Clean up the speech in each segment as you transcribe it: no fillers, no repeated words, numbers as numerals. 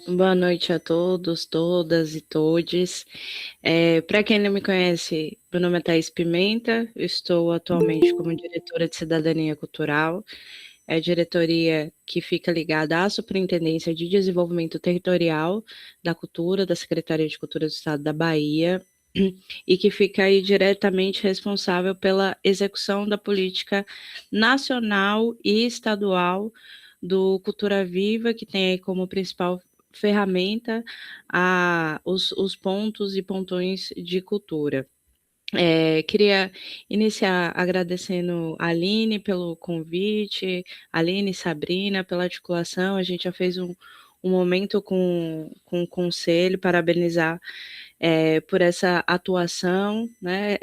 Boa noite a todos, todas e todes. Para quem não me conhece, meu nome é Thaís Pimenta, eu estou atualmente como diretora de Cidadania Cultural, é a diretoria que fica ligada à Superintendência de Desenvolvimento Territorial da Cultura, da Secretaria de Cultura do Estado da Bahia, e que fica aí diretamente responsável pela execução da política nacional e estadual do Cultura Viva, que tem aí como principal ferramenta os pontos e pontões de cultura. Queria iniciar agradecendo a Aline pelo convite, a Aline e Sabrina pela articulação. A gente já fez um momento com o conselho, parabenizar por essa atuação, né,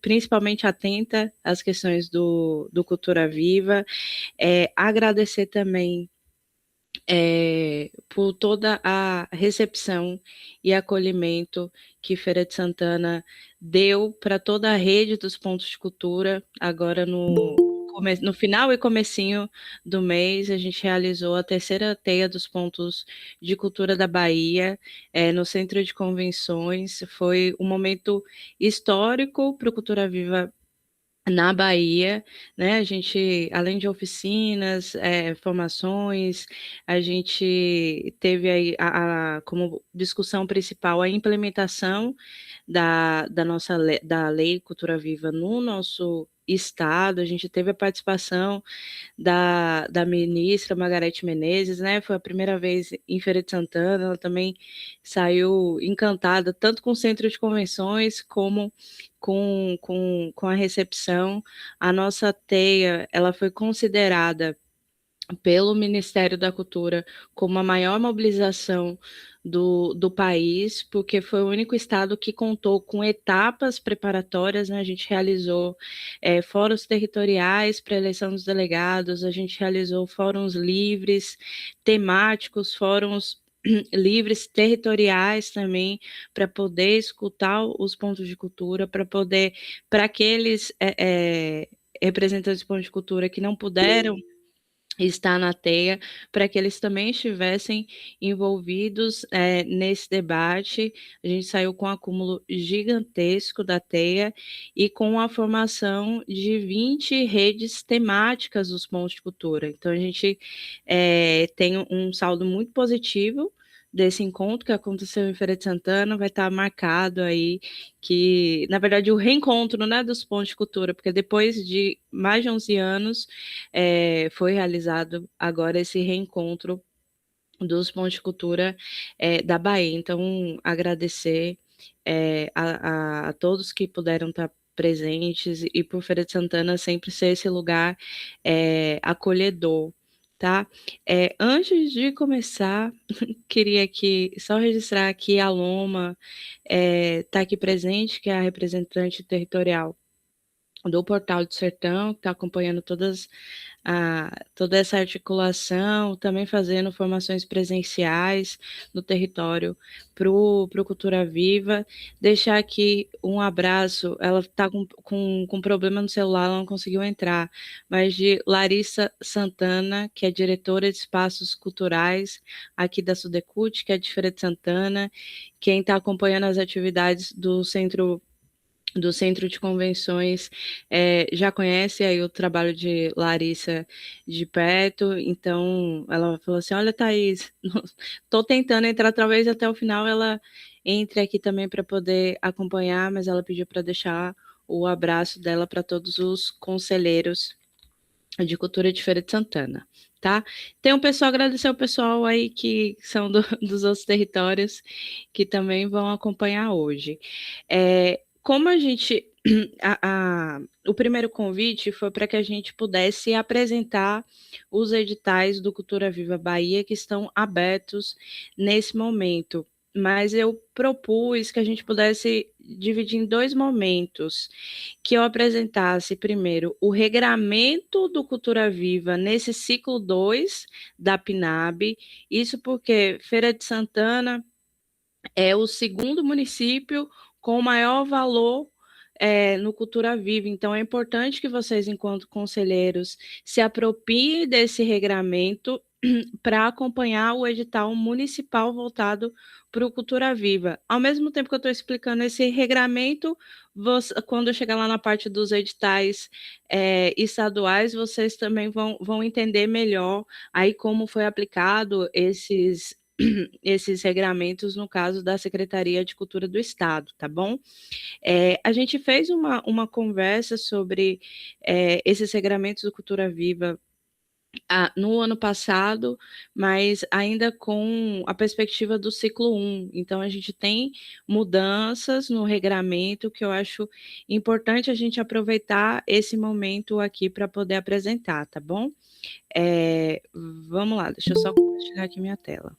principalmente atenta às questões do Cultura Viva. Agradecer também por toda a recepção e acolhimento que Feira de Santana deu para toda a rede dos pontos de cultura. Agora no final e comecinho do mês, a gente realizou a terceira teia dos pontos de cultura da Bahia, no Centro de Convenções. Foi um momento histórico para o Cultura Viva na Bahia, né? A gente, além de oficinas, formações, a gente teve aí como discussão principal a implementação da nossa da Lei Cultura Viva no nosso estado. A gente teve a participação da ministra Margarete Menezes, né? Foi a primeira vez em Feira de Santana, ela também saiu encantada, tanto com o centro de convenções como com a recepção. A nossa teia, ela foi considerada pelo Ministério da Cultura como a maior mobilização do país, porque foi o único estado que contou com etapas preparatórias, né? A gente realizou fóruns territoriais para eleição dos delegados, a gente realizou fóruns livres, temáticos, fóruns livres territoriais também, para poder escutar os pontos de cultura, para aqueles representantes de pontos de cultura que não puderam estar na teia, para que eles também estivessem envolvidos nesse debate. A gente saiu com um acúmulo gigantesco da teia e com a formação de 20 redes temáticas dos pontos de cultura. Então, a gente tem um saldo muito positivo desse encontro que aconteceu em Feira de Santana. Vai estar marcado aí que, na verdade, o reencontro, né, dos pontos de cultura, porque depois de mais de 11 anos, foi realizado agora esse reencontro dos pontos de cultura da Bahia. Então, agradecer a todos que puderam estar presentes e por Feira de Santana sempre ser esse lugar acolhedor, tá? Antes de começar, queria aqui só registrar que a Loma está aqui presente, que é a representante territorial do Portal do Sertão, que está acompanhando toda essa articulação, também fazendo formações presenciais no território para o Cultura Viva. Deixar aqui um abraço, ela está com problema no celular, ela não conseguiu entrar, mas de Larissa Santana, que é diretora de espaços culturais aqui da Sudecult, que é de Feira de Santana, quem está acompanhando as atividades do Centro de Convenções já conhece aí o trabalho de Larissa de perto, então ela falou assim, olha, Thaís, estou tentando entrar talvez até o final, ela entre aqui também para poder acompanhar, mas ela pediu para deixar o abraço dela para todos os conselheiros de cultura de Feira de Santana, tá? Tem um pessoal, agradecer o pessoal aí que são dos outros territórios que também vão acompanhar hoje. Como a gente, o primeiro convite foi para que a gente pudesse apresentar os editais do Cultura Viva Bahia que estão abertos nesse momento, mas eu propus que a gente pudesse dividir em dois momentos, que eu apresentasse primeiro o regramento do Cultura Viva nesse ciclo 2 da PNAB, isso porque Feira de Santana é o segundo município com maior valor no Cultura Viva. Então, é importante que vocês, enquanto conselheiros, se apropriem desse regramento para acompanhar o edital municipal voltado para o Cultura Viva. Ao mesmo tempo que eu estou explicando esse regramento, quando chegar lá na parte dos editais estaduais, vocês também vão entender melhor aí como foi aplicado esses regramentos no caso da Secretaria de Cultura do Estado, tá bom? A gente fez uma conversa sobre esses regramentos do Cultura Viva no ano passado, mas ainda com a perspectiva do ciclo 1. Então, a gente tem mudanças no regramento que eu acho importante a gente aproveitar esse momento aqui para poder apresentar, tá bom? Vamos lá, deixa eu só compartilhar aqui minha tela.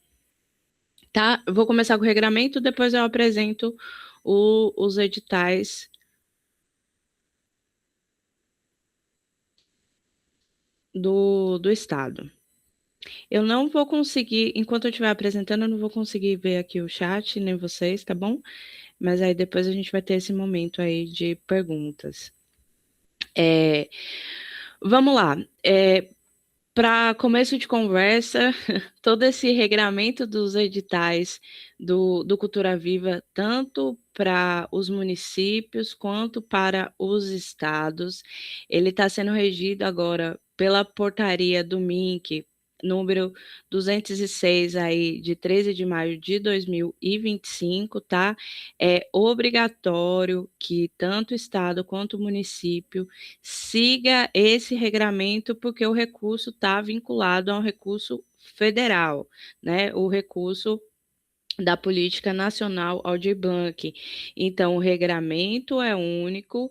Tá? Eu vou começar com o regramento, depois eu apresento os editais do Estado. Eu não vou conseguir, enquanto eu estiver apresentando, eu não vou conseguir ver aqui o chat, nem vocês, tá bom? Mas aí depois a gente vai ter esse momento aí de perguntas. Vamos lá. Para começo de conversa, todo esse regramento dos editais do Cultura Viva, tanto para os municípios quanto para os estados, ele está sendo regido agora pela portaria do MINC, número 206, aí, de 13 de maio de 2025, tá? É obrigatório que tanto o estado quanto o município siga esse regramento, porque o recurso está vinculado a um recurso federal, né? O recurso da Política Nacional Aldir Blanc. Então, o regramento é único,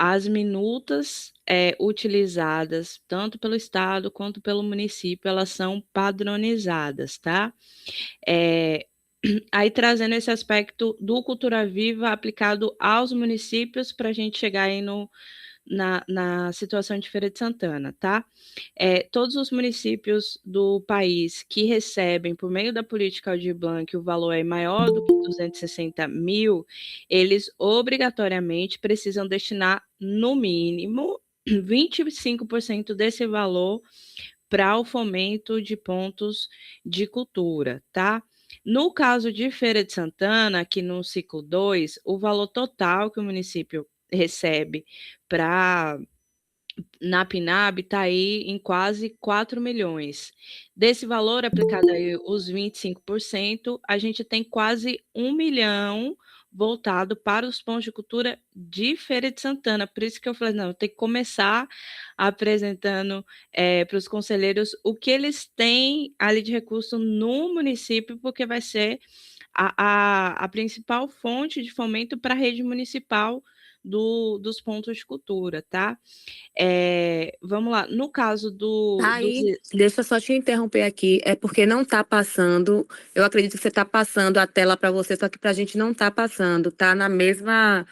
as minutas utilizadas, tanto pelo Estado quanto pelo município, elas são padronizadas, tá? Aí trazendo esse aspecto do Cultura Viva aplicado aos municípios para a gente chegar aí na situação de Feira de Santana, tá? Todos os municípios do país que recebem, por meio da política Aldir Blanc, o valor é maior do que 260 mil, eles obrigatoriamente precisam destinar, no mínimo, 25% desse valor para o fomento de pontos de cultura, tá? No caso de Feira de Santana, aqui no ciclo 2, o valor total que o município recebe na PNAB está aí em quase 4 milhões. Desse valor, aplicado aí os 25%, a gente tem quase 1 milhão voltado para os pontos de cultura de Feira de Santana. Por isso que eu falei, não, tem que começar apresentando para os conselheiros o que eles têm ali de recurso no município, porque vai ser a principal fonte de fomento para a rede municipal dos pontos de cultura, tá? Vamos lá, no caso Aí, deixa eu só te interromper aqui, é porque não está passando, eu acredito que você está passando a tela para você, só que para a gente não está passando, tá na mesma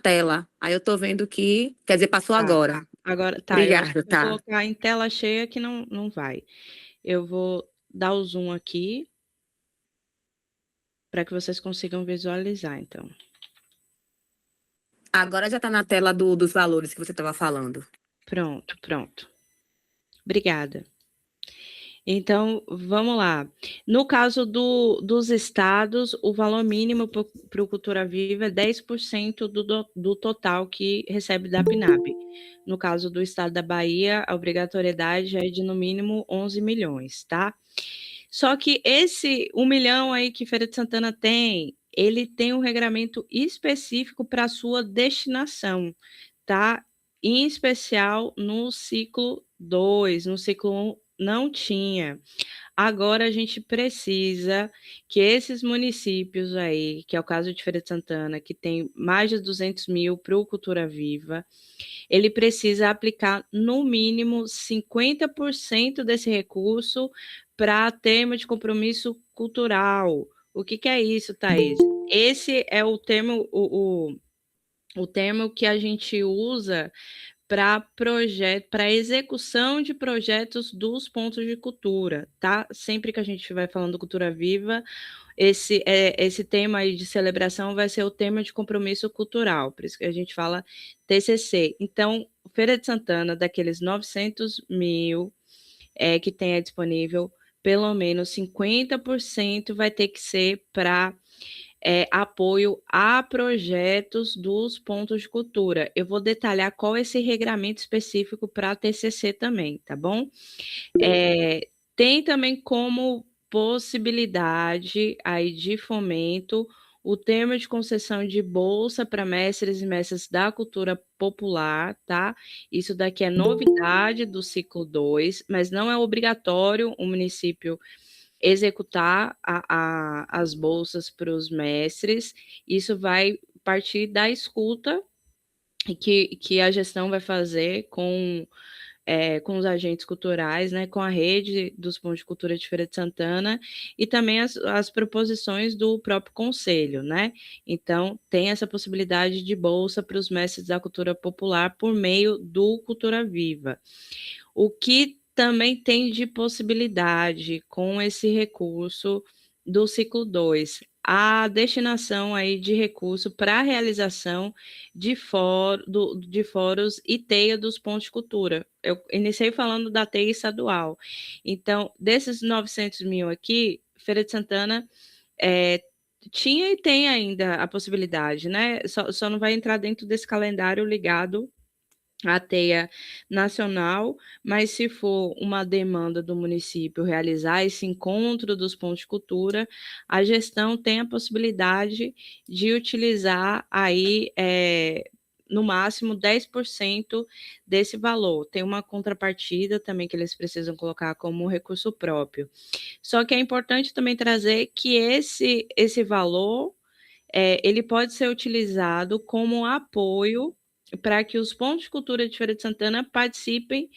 tela. Aí eu estou vendo que, quer dizer, passou Tá, agora. agora tá, eu acho que Obrigada, se eu tá. colocar em tela cheia que não vai. Eu vou dar o zoom aqui para que vocês consigam visualizar, então. Agora já está na tela dos valores que você estava falando. Pronto. Obrigada. Então, vamos lá. No caso dos estados, o valor mínimo para o Cultura Viva é 10% do total que recebe da PNAB. No caso do estado da Bahia, a obrigatoriedade é de no mínimo 11 milhões, tá? Só que esse 1 milhão aí que Feira de Santana tem, ele tem um regramento específico para sua destinação, tá? Em especial no ciclo 2, no ciclo 1 não tinha. Agora a gente precisa que esses municípios aí, que é o caso de Feira de Santana, que tem mais de 200 mil para o Cultura Viva, ele precisa aplicar no mínimo 50% desse recurso para termo de compromisso cultural. O que é isso, Thaís? Esse é o termo, o termo que a gente usa para execução de projetos dos pontos de cultura, tá? Sempre que a gente vai falando Cultura Viva, esse tema aí de celebração vai ser o tema de compromisso cultural, por isso que a gente fala TCC. Então, Feira de Santana, daqueles 900 mil, que tenha disponível, pelo menos 50% vai ter que ser para apoio a projetos dos pontos de cultura. Eu vou detalhar qual é esse regramento específico para a TCC também, tá bom? Tem também como possibilidade aí de fomento o termo de concessão de bolsa para mestres e mestras da cultura popular, tá? Isso daqui é novidade do ciclo 2, mas não é obrigatório o município executar as bolsas para os mestres. Isso vai partir da escuta que a gestão vai fazer com os agentes culturais, né, com a rede dos pontos de cultura de Feira de Santana e também as proposições do próprio conselho, né? Então, tem essa possibilidade de bolsa para os mestres da cultura popular por meio do Cultura Viva. O que também tem de possibilidade com esse recurso do ciclo 2, a destinação aí de recurso para a realização de fóruns e teia dos pontos de cultura. Eu iniciei falando da teia estadual. Então, desses 900 mil aqui, Feira de Santana tinha e tem ainda a possibilidade, né? Só não vai entrar dentro desse calendário ligado a teia nacional, mas se for uma demanda do município realizar esse encontro dos pontos de cultura, a gestão tem a possibilidade de utilizar aí no máximo 10% desse valor. Tem uma contrapartida também que eles precisam colocar como recurso próprio. Só que é importante também trazer que esse valor ele pode ser utilizado como apoio para que os pontos de cultura de Feira de Santana participem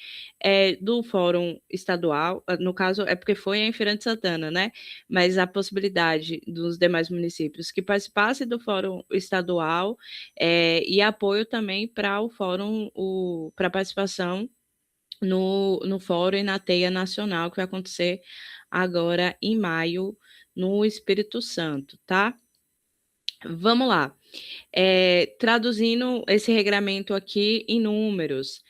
do fórum estadual, no caso é porque foi em Feira de Santana, né? Mas a possibilidade dos demais municípios que participassem do fórum estadual e apoio também para o fórum, para participação no fórum e na teia nacional que vai acontecer agora em maio no Espírito Santo, tá? Vamos lá. Traduzindo esse regramento aqui em números,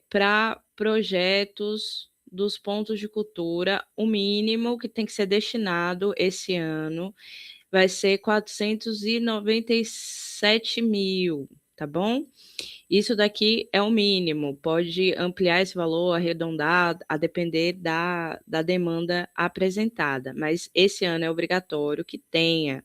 para projetos dos pontos de cultura, o mínimo que tem que ser destinado esse ano vai ser 497 mil, tá bom? Isso daqui é o mínimo, pode ampliar esse valor, arredondar, a depender da demanda apresentada, mas esse ano é obrigatório que tenha.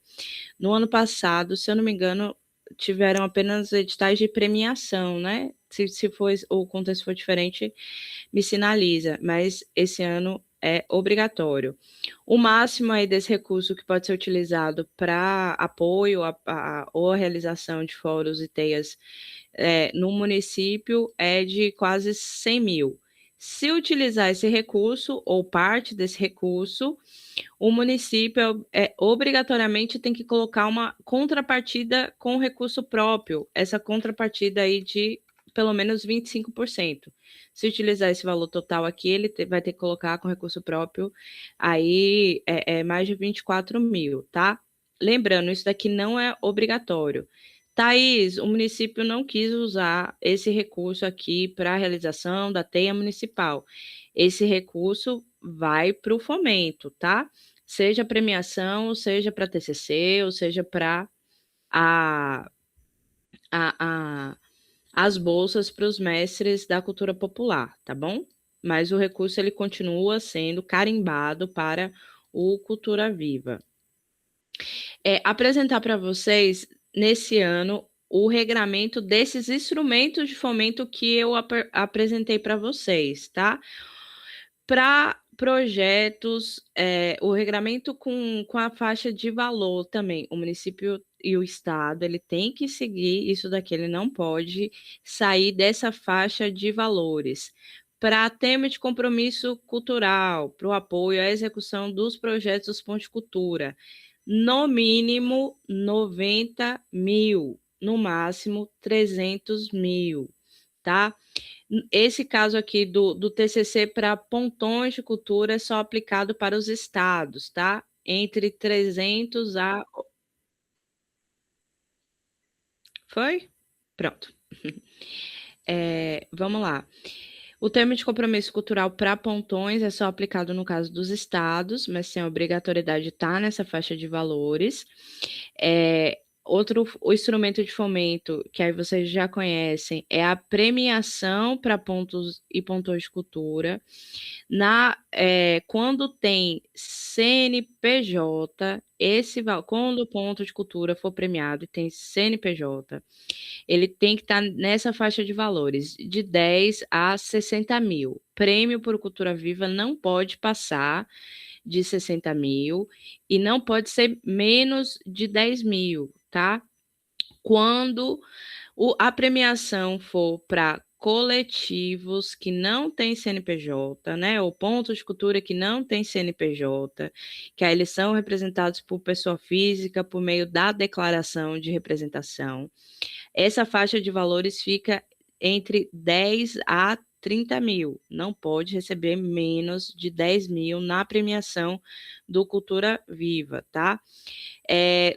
No ano passado, se eu não me engano, tiveram apenas editais de premiação, né? Se for, o contexto for diferente, me sinaliza, mas esse ano é obrigatório. O máximo aí desse recurso que pode ser utilizado para apoio ou a realização de fóruns e teias no município é de quase 100 mil. Se utilizar esse recurso ou parte desse recurso, o município obrigatoriamente tem que colocar uma contrapartida com recurso próprio, essa contrapartida aí de pelo menos 25%. Se utilizar esse valor total aqui, ele vai ter que colocar com recurso próprio aí mais de 24 mil, tá? Lembrando, isso daqui não é obrigatório. Thaís, o município não quis usar esse recurso aqui para a realização da teia municipal. Esse recurso vai para o fomento, tá? Seja premiação, seja para TCC, ou seja para a, a, as bolsas para os mestres da cultura popular, tá bom? Mas o recurso ele continua sendo carimbado para o Cultura Viva. Apresentar para vocês, nesse ano, o regramento desses instrumentos de fomento que eu apresentei para vocês, tá? Para projetos, o regramento com a faixa de valor também, o município e o estado, ele tem que seguir isso daqui, ele não pode sair dessa faixa de valores. Para tema de compromisso cultural, para o apoio à execução dos projetos dos pontos de cultura, no mínimo 90 mil, no máximo 300 mil, tá? Esse caso aqui do TCC para pontões de cultura é só aplicado para os estados, tá? Entre 300 a... Foi? Pronto. Vamos lá. O termo de compromisso cultural para pontões é só aplicado no caso dos estados, mas sem a obrigatoriedade de estar nessa faixa de valores. O instrumento de fomento, que aí vocês já conhecem, é a premiação para pontos e pontões de cultura. Quando tem CNPJ, quando o ponto de cultura for premiado e tem CNPJ, ele tem que estar nessa faixa de valores, de 10 a 60 mil. Prêmio por Cultura Viva não pode passar de 60 mil e não pode ser menos de 10 mil, tá? Quando a premiação for para coletivos que não têm CNPJ, né, ou pontos de cultura que não têm CNPJ, que aí eles são representados por pessoa física por meio da declaração de representação. Essa faixa de valores fica entre 10 a 30 mil. Não pode receber menos de 10 mil na premiação do Cultura Viva, tá?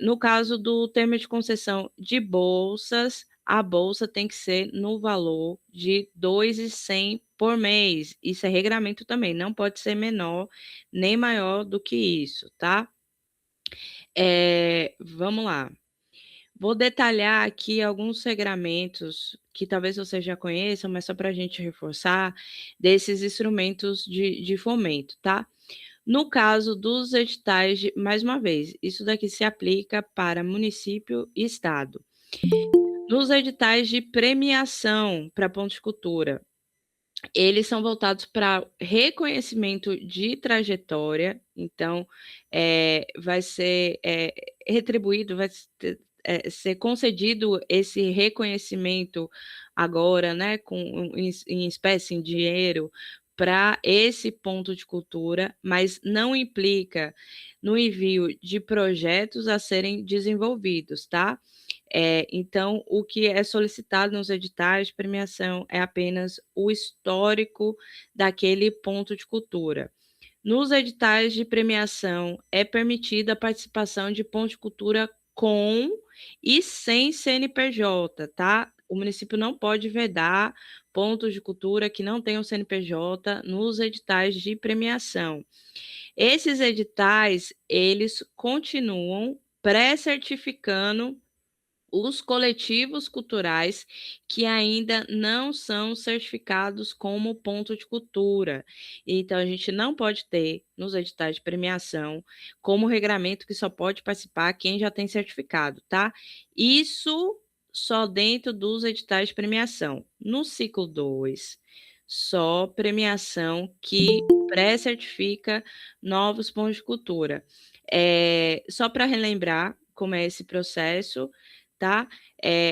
No caso do termo de concessão de bolsas, a bolsa tem que ser no valor de 2.100 por mês. Isso é regramento também, não pode ser menor nem maior do que isso, tá? Vamos lá. Vou detalhar aqui alguns regramentos que talvez vocês já conheçam, mas só para a gente reforçar, desses instrumentos de fomento, tá? No caso dos editais, mais uma vez, isso daqui se aplica para município e estado. Nos editais de premiação para pontos de cultura, eles são voltados para reconhecimento de trajetória, então vai ser retribuído, vai ser concedido esse reconhecimento agora, né, em espécie, em dinheiro, para esse ponto de cultura, mas não implica no envio de projetos a serem desenvolvidos, tá? Então, o que é solicitado nos editais de premiação é apenas o histórico daquele ponto de cultura. Nos editais de premiação, é permitida a participação de pontos de cultura com e sem CNPJ, tá? O município não pode vedar pontos de cultura que não tenham CNPJ nos editais de premiação. Esses editais, eles continuam pré-certificando os coletivos culturais que ainda não são certificados como ponto de cultura. Então, a gente não pode ter nos editais de premiação como regramento que só pode participar quem já tem certificado, tá? Isso só dentro dos editais de premiação. No ciclo 2, só premiação que pré-certifica novos pontos de cultura. Só para relembrar como é esse processo, tá?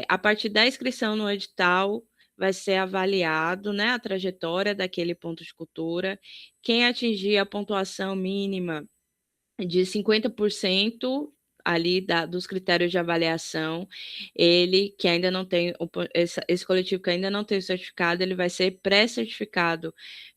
A partir da inscrição no edital, vai ser avaliado, né, a trajetória daquele ponto de cultura. Quem atingir a pontuação mínima de 50% ali dos critérios de avaliação, ele que ainda não tem, esse coletivo que ainda não tem o certificado, ele vai ser pré-certificado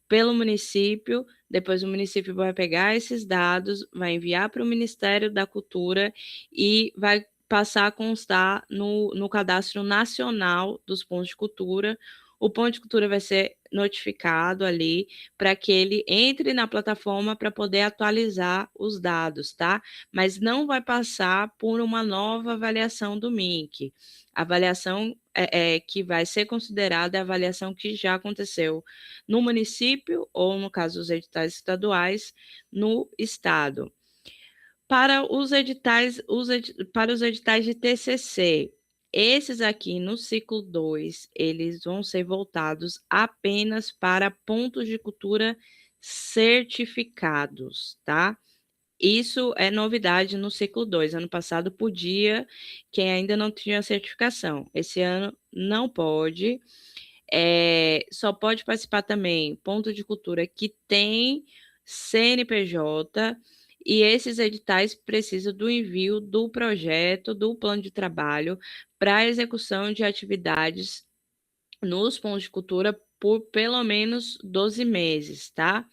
pelo município, depois o município vai pegar esses dados, vai enviar para o Ministério da Cultura e vai passar a constar no Cadastro Nacional dos Pontos de Cultura. O ponto de cultura vai ser notificado ali para que ele entre na plataforma para poder atualizar os dados, tá? Mas não vai passar por uma nova avaliação do MINC. A avaliação que vai ser considerada é a avaliação que já aconteceu no município, ou no caso dos editais estaduais, no estado. Para os editais de TCC, esses aqui no ciclo 2, eles vão ser voltados apenas para pontos de cultura certificados, tá? Isso é novidade no ciclo 2. Ano passado podia, quem ainda não tinha certificação. Esse ano não pode. Só pode participar também ponto de cultura que tem CNPJ, e esses editais precisam do envio do projeto, do plano de trabalho, para a execução de atividades nos pontos de cultura por pelo menos 12 meses, tá?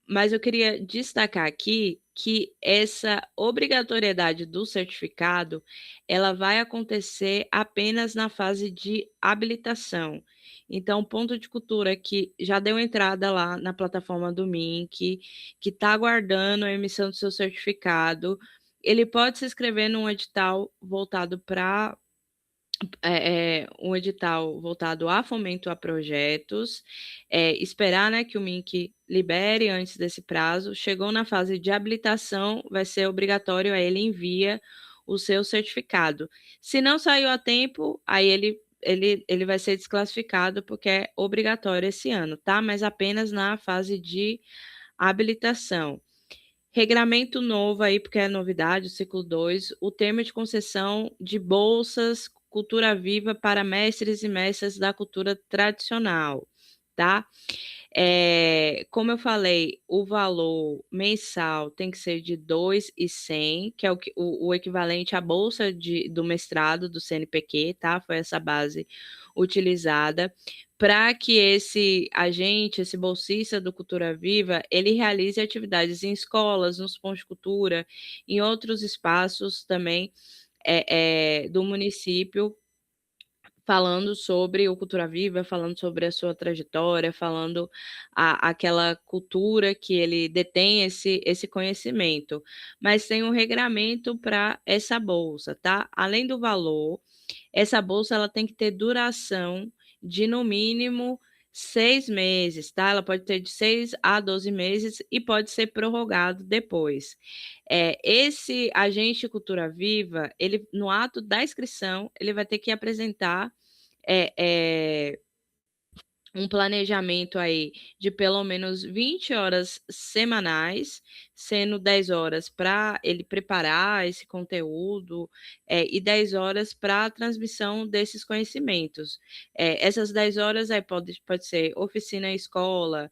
Mas eu queria destacar aqui que essa obrigatoriedade do certificado, ela vai acontecer apenas na fase de habilitação. Então, o Ponto de Cultura que já deu entrada lá na plataforma do MINC, que está aguardando a emissão do seu certificado, ele pode se inscrever num edital voltado para um edital voltado a fomento a projetos, esperar, né, que o MINC libere antes desse prazo. Chegou na fase de habilitação, vai ser obrigatório, aí ele envia o seu certificado. Se não saiu a tempo, aí ele vai ser desclassificado, porque é obrigatório esse ano, tá? Mas apenas na fase de habilitação. Regramento novo aí, porque é novidade, o ciclo 2, o termo de concessão de bolsas Cultura Viva para mestres e mestras da cultura tradicional, tá? Como eu falei, o valor mensal tem que ser de 2.100, que é o equivalente à bolsa do mestrado do CNPq, tá? Foi essa base utilizada para que esse agente, esse bolsista do Cultura Viva, ele realize atividades em escolas, nos pontos de cultura, em outros espaços também do município, falando sobre o Cultura Viva, falando sobre a sua trajetória, falando aquela cultura que ele detém esse conhecimento. Mas tem um regramento para essa bolsa, tá? Além do valor, essa bolsa ela tem que ter duração de no mínimo 6 meses, tá? Ela pode ter de 6 a 12 meses e pode ser prorrogado depois. Esse agente Cultura Viva, ele no ato da inscrição, ele vai ter que apresentar é, é, um planejamento aí de pelo menos 20 horas semanais, sendo 10 horas para ele preparar esse conteúdo, e 10 horas para a transmissão desses conhecimentos. Essas 10 horas aí pode ser oficina em escola,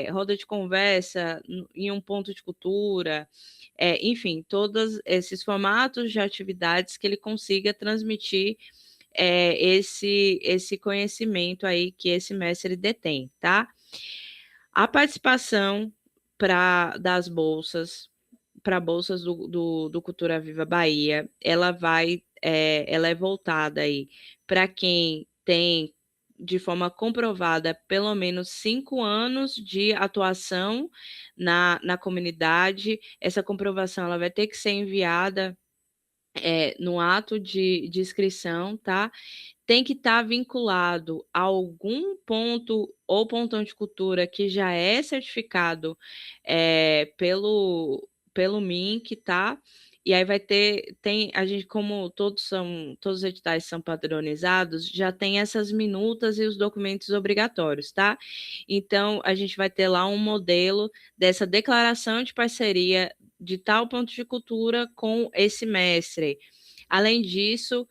roda de conversa em um ponto de cultura, enfim, todos esses formatos de atividades que ele consiga transmitir esse conhecimento aí que esse mestre detém, tá? A participação das bolsas, para bolsas do Cultura Viva Bahia, ela é voltada aí para quem tem de forma comprovada pelo menos 5 anos de atuação na comunidade. Essa comprovação ela vai ter que ser enviada no ato de inscrição, tá? Tem que estar vinculado a algum ponto ou pontão de cultura que já é certificado pelo MINC, tá? E aí a gente, como todos os editais são padronizados, já tem essas minutas e os documentos obrigatórios, tá? Então, a gente vai ter lá um modelo dessa declaração de parceria de tal ponto de cultura com esse mestre. Além disso,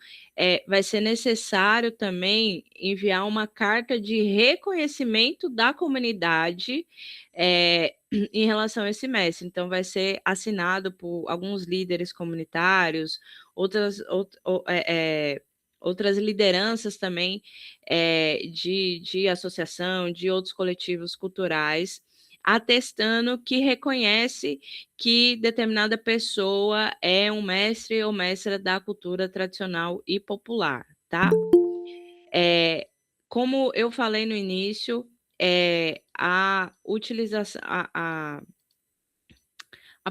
vai ser necessário também enviar uma carta de reconhecimento da comunidade em relação a esse mestre. Então, vai ser assinado por alguns líderes comunitários, outras lideranças também de associação, de outros coletivos culturais, atestando que reconhece que determinada pessoa é um mestre ou mestra da cultura tradicional e popular, tá? Como eu falei no início, a utilização, a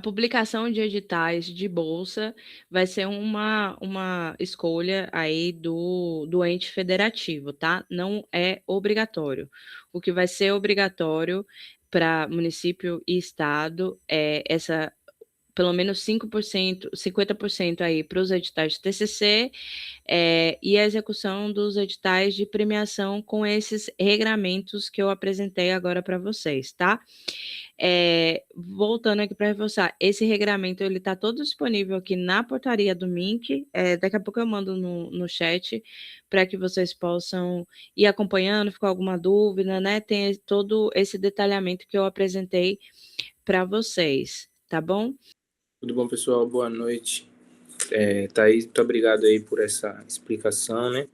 publicação de editais de bolsa vai ser uma escolha aí do ente federativo, tá? Não é obrigatório. O que vai ser obrigatório para município e estado é pelo menos 5%, 50% aí para os editais de TCC, e a execução dos editais de premiação com esses regramentos que eu apresentei agora para vocês, tá? Voltando aqui para reforçar, esse regramento ele está todo disponível aqui na portaria do MINC. Daqui a pouco eu mando no chat para que vocês possam ir acompanhando, ficou alguma dúvida, né? Tem todo esse detalhamento que eu apresentei para vocês, tá bom? Tudo bom, pessoal? Boa noite. Thaís, muito obrigado aí por essa explicação, né?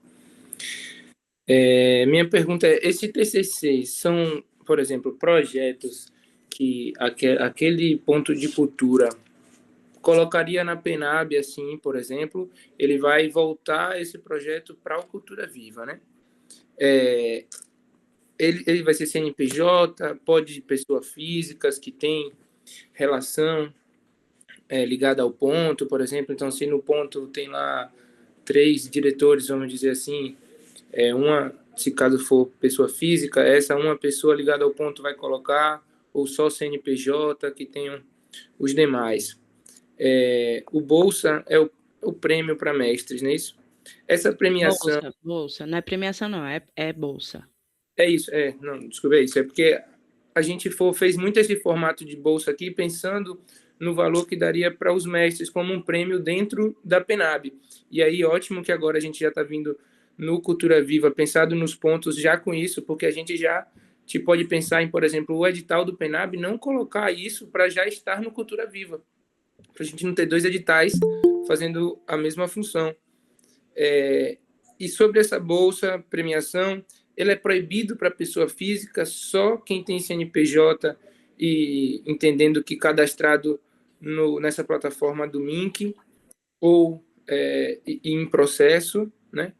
Minha pergunta é, esses TCCs são, por exemplo, projetos que aquele ponto de cultura colocaria na PENAB, assim, por exemplo, ele vai voltar esse projeto para o Cultura Viva, né? Ele vai ser CNPJ, pode pessoa físicas que tem relação ligada ao ponto, por exemplo. Então, se no ponto tem lá 3 diretores, vamos dizer assim, uma, se caso for pessoa física, essa uma pessoa ligada ao ponto vai colocar, ou só CNPJ, que tenham os demais. O Bolsa é o prêmio para mestres, não é isso? Essa premiação... Bolsa. Não é premiação, não, é bolsa. É isso, não, desculpa, é isso. É porque a gente fez muito esse formato de bolsa aqui, pensando no valor que daria para os mestres como um prêmio dentro da PENAB. E aí, ótimo que agora a gente já está vindo no Cultura Viva, pensado nos pontos já com isso, porque a gente já pode pensar em, por exemplo, o edital do PENAB, não colocar isso para já estar no Cultura Viva, para a gente não ter 2 editais fazendo a mesma função. E sobre essa bolsa, premiação, ele é proibido para pessoa física, só quem tem CNPJ e entendendo que cadastrado nessa plataforma do MINC ou em processo, né?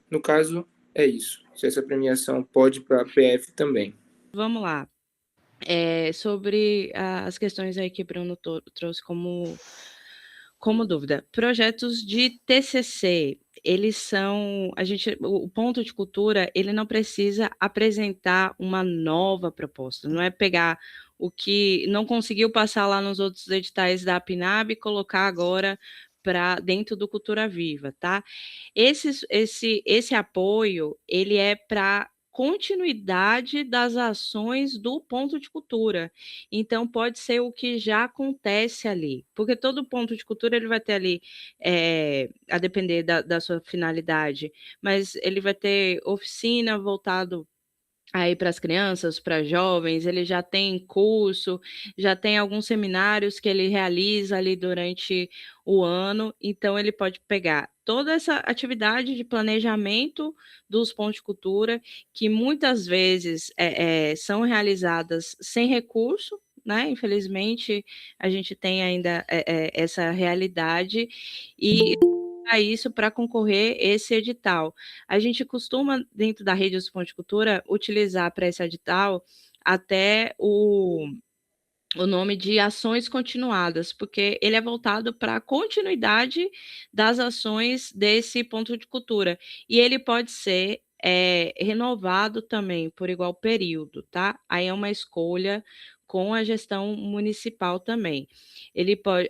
No caso, é isso. Se essa premiação pode para a PF também. Vamos lá. Sobre as questões aí que Bruno trouxe como dúvida. Projetos de TCC, eles são... o ponto de cultura, ele não precisa apresentar uma nova proposta, não é pegar o que não conseguiu passar lá nos outros editais da PNAB e colocar agora para dentro do Cultura Viva, tá? Esse apoio, ele é para continuidade das ações do ponto de cultura. Então, pode ser o que já acontece ali, porque todo ponto de cultura ele vai ter ali, a depender da sua finalidade, mas ele vai ter oficina voltado aí para as crianças, para jovens, ele já tem curso, já tem alguns seminários que ele realiza ali durante o ano, então ele pode pegar toda essa atividade de planejamento dos pontos de cultura, que muitas vezes são realizadas sem recurso, né? Infelizmente, a gente tem ainda essa realidade, e isso para concorrer esse edital. A gente costuma, dentro da rede dos pontos de cultura, utilizar para esse edital até o nome de ações continuadas, porque ele é voltado para a continuidade das ações desse ponto de cultura. E ele pode ser renovado também por igual período, tá? Aí é uma escolha com a gestão municipal também. Ele pode...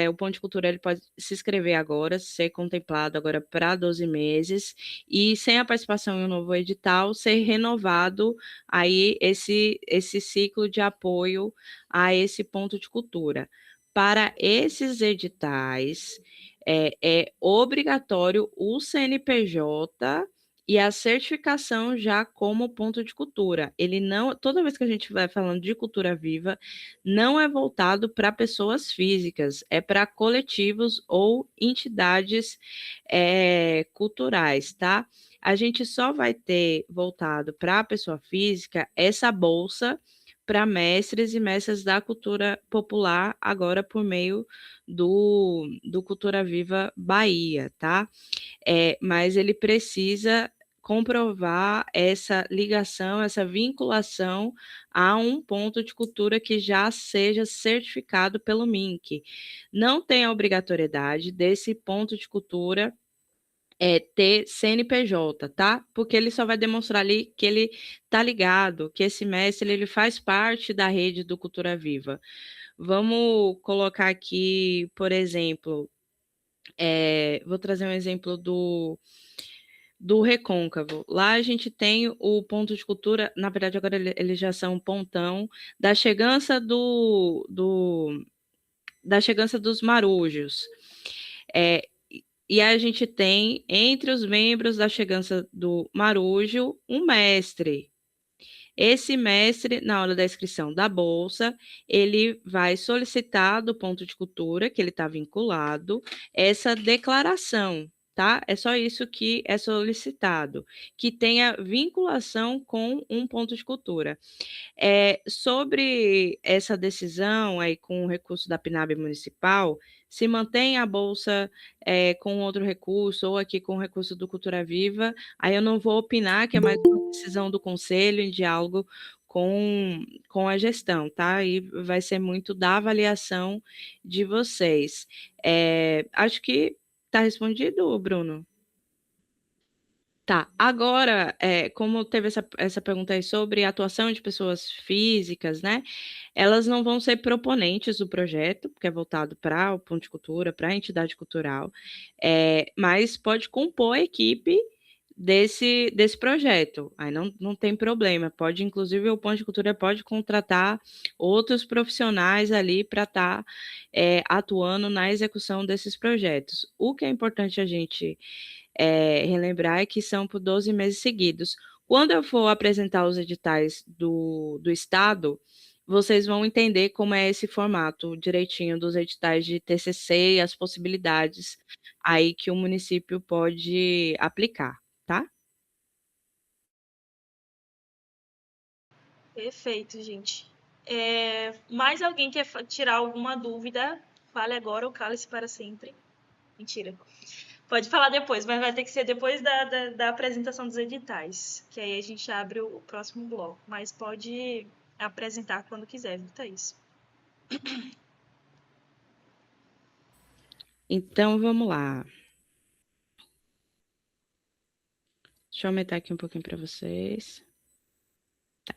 o ponto de cultura ele pode se inscrever agora, ser contemplado agora para 12 meses, e sem a participação em um novo edital, ser renovado aí esse ciclo de apoio a esse ponto de cultura. Para esses editais, é obrigatório o CNPJ e a certificação já como ponto de cultura. Ele não, toda vez que a gente vai falando de cultura viva, não é voltado para pessoas físicas, é para coletivos ou entidades culturais, tá? A gente só vai ter voltado para a pessoa física essa bolsa para mestres e mestres da cultura popular, agora por meio do Cultura Viva Bahia, tá? Mas ele precisa comprovar essa ligação, essa vinculação a um ponto de cultura que já seja certificado pelo MINC. Não tem a obrigatoriedade desse ponto de cultura ter CNPJ, tá? Porque ele só vai demonstrar ali que ele tá ligado, que esse mestre ele faz parte da rede do Cultura Viva. Vamos colocar aqui, por exemplo, vou trazer um exemplo do Recôncavo. Lá a gente tem o ponto de cultura, na verdade agora eles já são um pontão, da chegança da chegança dos marujos. E a gente tem, entre os membros da chegança do marujo, um mestre. Esse mestre, na hora da inscrição da bolsa, ele vai solicitar do ponto de cultura, que ele está vinculado, essa declaração, tá? É só isso que é solicitado, que tenha vinculação com um ponto de cultura. Sobre essa decisão aí com o recurso da PNAB municipal, se mantém a bolsa com outro recurso ou aqui com o recurso do Cultura Viva, aí eu não vou opinar, que é mais uma decisão do conselho em diálogo com a gestão, tá? E vai ser muito da avaliação de vocês. Acho que está respondido, Bruno. Tá, agora, como teve essa pergunta aí sobre a atuação de pessoas físicas, né? Elas não vão ser proponentes do projeto, porque é voltado para o Ponto de Cultura, para a entidade cultural, mas pode compor a equipe desse projeto. Aí não tem problema. Pode, inclusive, o Ponto de Cultura pode contratar outros profissionais ali para estar atuando na execução desses projetos. O que é importante a gente relembrar que são por 12 meses seguidos. Quando eu for apresentar os editais do Estado, vocês vão entender como é esse formato direitinho dos editais de TCC e as possibilidades aí que o município pode aplicar, tá? Perfeito, gente. Mais alguém quer tirar alguma dúvida? Fale agora ou cale-se para sempre. Mentira. Pode falar depois, mas vai ter que ser depois da apresentação dos editais, que aí a gente abre o próximo bloco. Mas pode apresentar quando quiser, viu, Thaís? Então, vamos lá. Deixa eu aumentar aqui um pouquinho para vocês. Tá.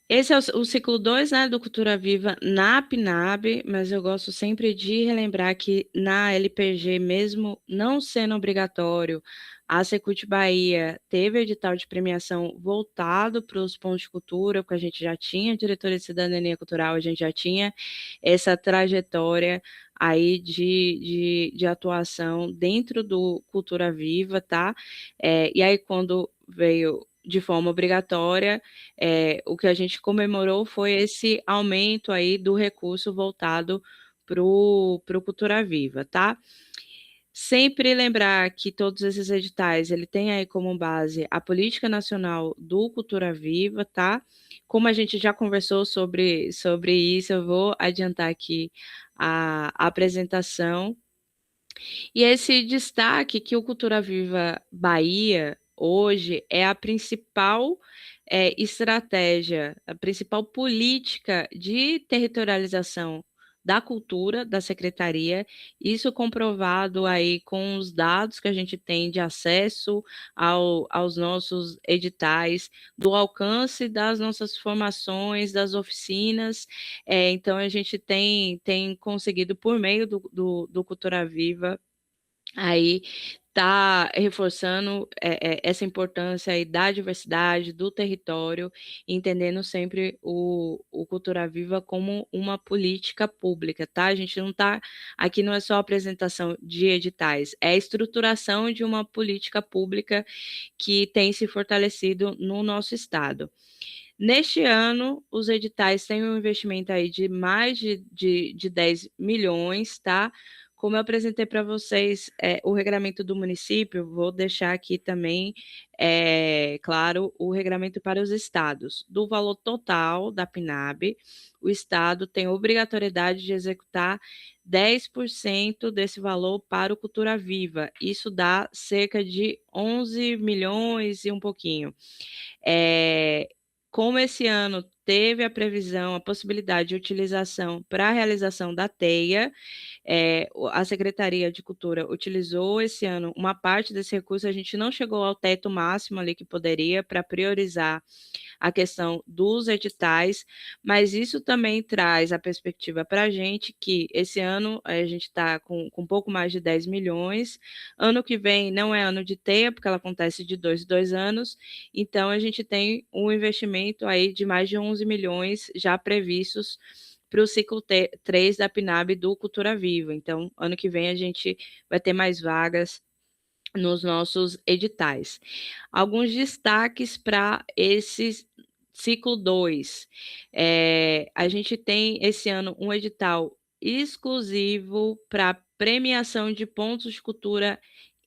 Esse é o ciclo 2, né, do Cultura Viva na PNAB, mas eu gosto sempre de relembrar que na LPG, mesmo não sendo obrigatório, a Secult Bahia teve edital de premiação voltado para os pontos de cultura, porque a gente já tinha diretoria de cidadania cultural, a gente já tinha essa trajetória aí de atuação dentro do Cultura Viva, tá? E aí, quando veio de forma obrigatória, o que a gente comemorou foi esse aumento aí do recurso voltado para o Cultura Viva, tá? Sempre lembrar que todos esses editais, ele tem aí como base a Política Nacional do Cultura Viva, tá? Como a gente já conversou sobre isso, eu vou adiantar aqui a apresentação. E esse destaque que o Cultura Viva Bahia, hoje, é a principal estratégia, a principal política de territorialização da cultura da secretaria, isso comprovado aí com os dados que a gente tem de acesso aos nossos editais, do alcance das nossas formações, das oficinas. Então, a gente tem conseguido, por meio do Cultura Viva, aí está reforçando essa importância aí da diversidade, do território, entendendo sempre o Cultura Viva como uma política pública, tá? A gente não está, aqui não é só apresentação de editais, é a estruturação de uma política pública que tem se fortalecido no nosso estado. Neste ano, os editais têm um investimento aí de mais de 10 milhões, tá? Como eu apresentei para vocês o regulamento do município, vou deixar aqui também, claro, o regulamento para os estados. Do valor total da PNAB, o estado tem obrigatoriedade de executar 10% desse valor para o Cultura Viva. Isso dá cerca de 11 milhões e um pouquinho. Como esse ano teve a previsão, a possibilidade de utilização para a realização da TEIA, a Secretaria de Cultura utilizou esse ano uma parte desse recurso, a gente não chegou ao teto máximo ali que poderia para priorizar a questão dos editais, mas isso também traz a perspectiva para a gente que esse ano a gente está com um pouco mais de 10 milhões, ano que vem não é ano de TEIA, porque ela acontece de 2 em 2 anos, então a gente tem um investimento aí de mais de 11 milhões já previstos para o ciclo 3 da PNAB do Cultura Viva. Então, ano que vem a gente vai ter mais vagas nos nossos editais. Alguns destaques para esse ciclo 2. A gente tem esse ano um edital exclusivo para premiação de pontos de cultura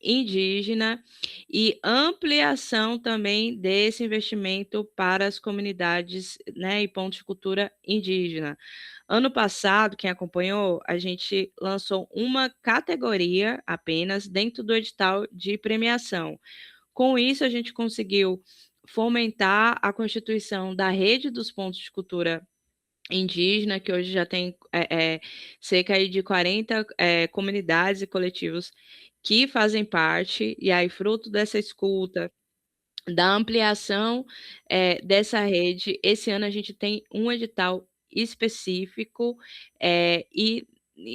indígena e ampliação também desse investimento para as comunidades, né, e pontos de cultura indígena. Ano passado, quem acompanhou, a gente lançou uma categoria apenas dentro do edital de premiação. Com isso, a gente conseguiu fomentar a constituição da rede dos pontos de cultura indígena, que hoje já tem cerca aí de 40 comunidades e coletivos que fazem parte, e aí, fruto dessa escuta, da ampliação dessa rede, esse ano a gente tem um edital específico, e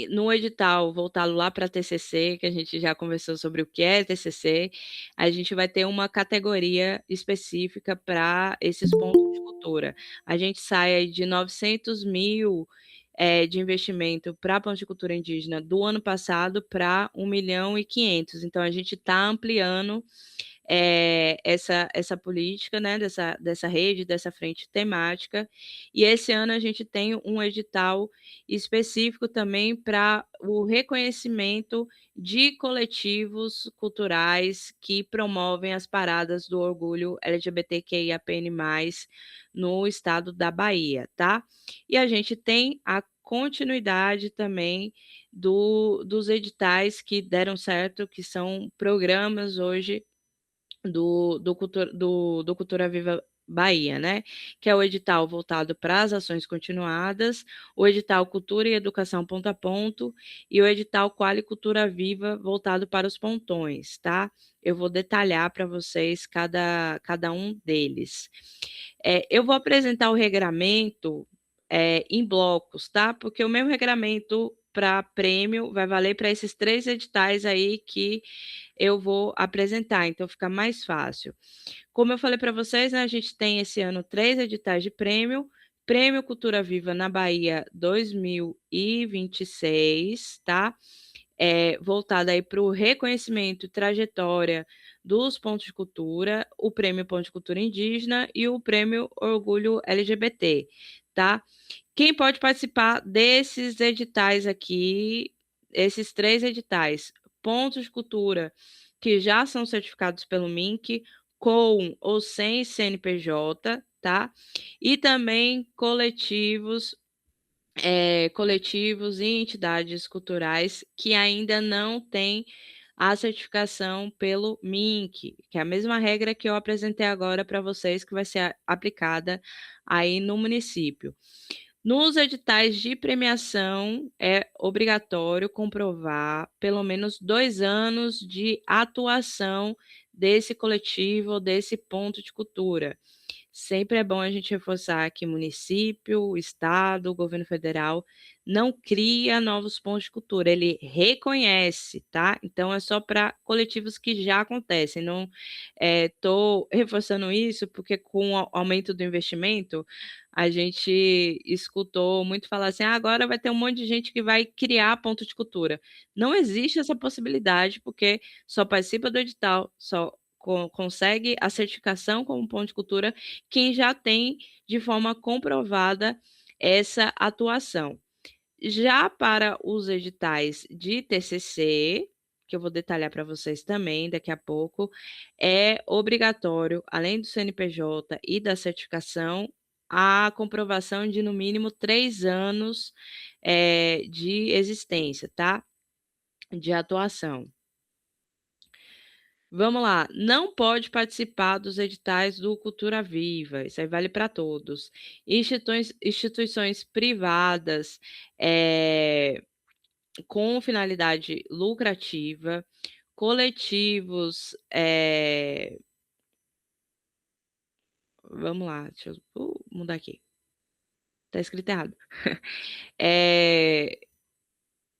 no edital voltado lá para TCC, que a gente já conversou sobre o que é TCC, a gente vai ter uma categoria específica para esses pontos de cultura. A gente sai aí de 900 mil de investimento para pontos de cultura indígena do ano passado para 1 milhão e 500. Então, a gente está ampliando essa política, né, dessa rede, dessa frente temática. E esse ano a gente tem um edital específico também para o reconhecimento de coletivos culturais que promovem as paradas do orgulho LGBTQIAPN+, no estado da Bahia, tá? E a gente tem a continuidade também dos editais que deram certo, que são programas hoje do Cultura Viva Bahia, né? Que é o edital voltado para as ações continuadas, o edital Cultura e Educação Ponto a Ponto e o edital Quali Cultura Viva voltado para os pontões, tá? Eu vou detalhar para vocês cada um deles. Eu vou apresentar o regramento em blocos, tá? Porque o mesmo regramento para prêmio vai valer para esses 3 editais aí que eu vou apresentar, então fica mais fácil. Como eu falei para vocês, né, a gente tem esse ano 3 editais de prêmio, Prêmio Cultura Viva na Bahia 2026, tá? Voltado aí para o reconhecimento e trajetória dos pontos de cultura, o Prêmio Ponto de Cultura Indígena e o Prêmio Orgulho LGBT, tá? Quem pode participar desses editais aqui, esses 3 editais? Pontos de cultura que já são certificados pelo MINC, com ou sem CNPJ, tá? E também coletivos e entidades culturais que ainda não têm a certificação pelo MINC, que é a mesma regra que eu apresentei agora para vocês, que vai ser aplicada aí no município. Nos editais de premiação, é obrigatório comprovar pelo menos 2 anos de atuação desse coletivo ou desse ponto de cultura. Sempre é bom a gente reforçar que município, estado, governo federal não cria novos pontos de cultura, ele reconhece, tá? Então é só para coletivos que já acontecem. Não estou reforçando isso porque com o aumento do investimento a gente escutou muito falar assim: agora vai ter um monte de gente que vai criar ponto de cultura. Não existe essa possibilidade porque só participa do edital, só consegue a certificação como ponto de cultura quem já tem de forma comprovada essa atuação. Já para os editais de TCC, que eu vou detalhar para vocês também daqui a pouco, é obrigatório, além do CNPJ e da certificação, a comprovação de no mínimo 3 anos de existência, tá? De atuação. Vamos lá, não pode participar dos editais do Cultura Viva, isso aí vale para todos. Instituições privadas com finalidade lucrativa, coletivos. Vamos lá, deixa eu mudar aqui. Está escrito errado.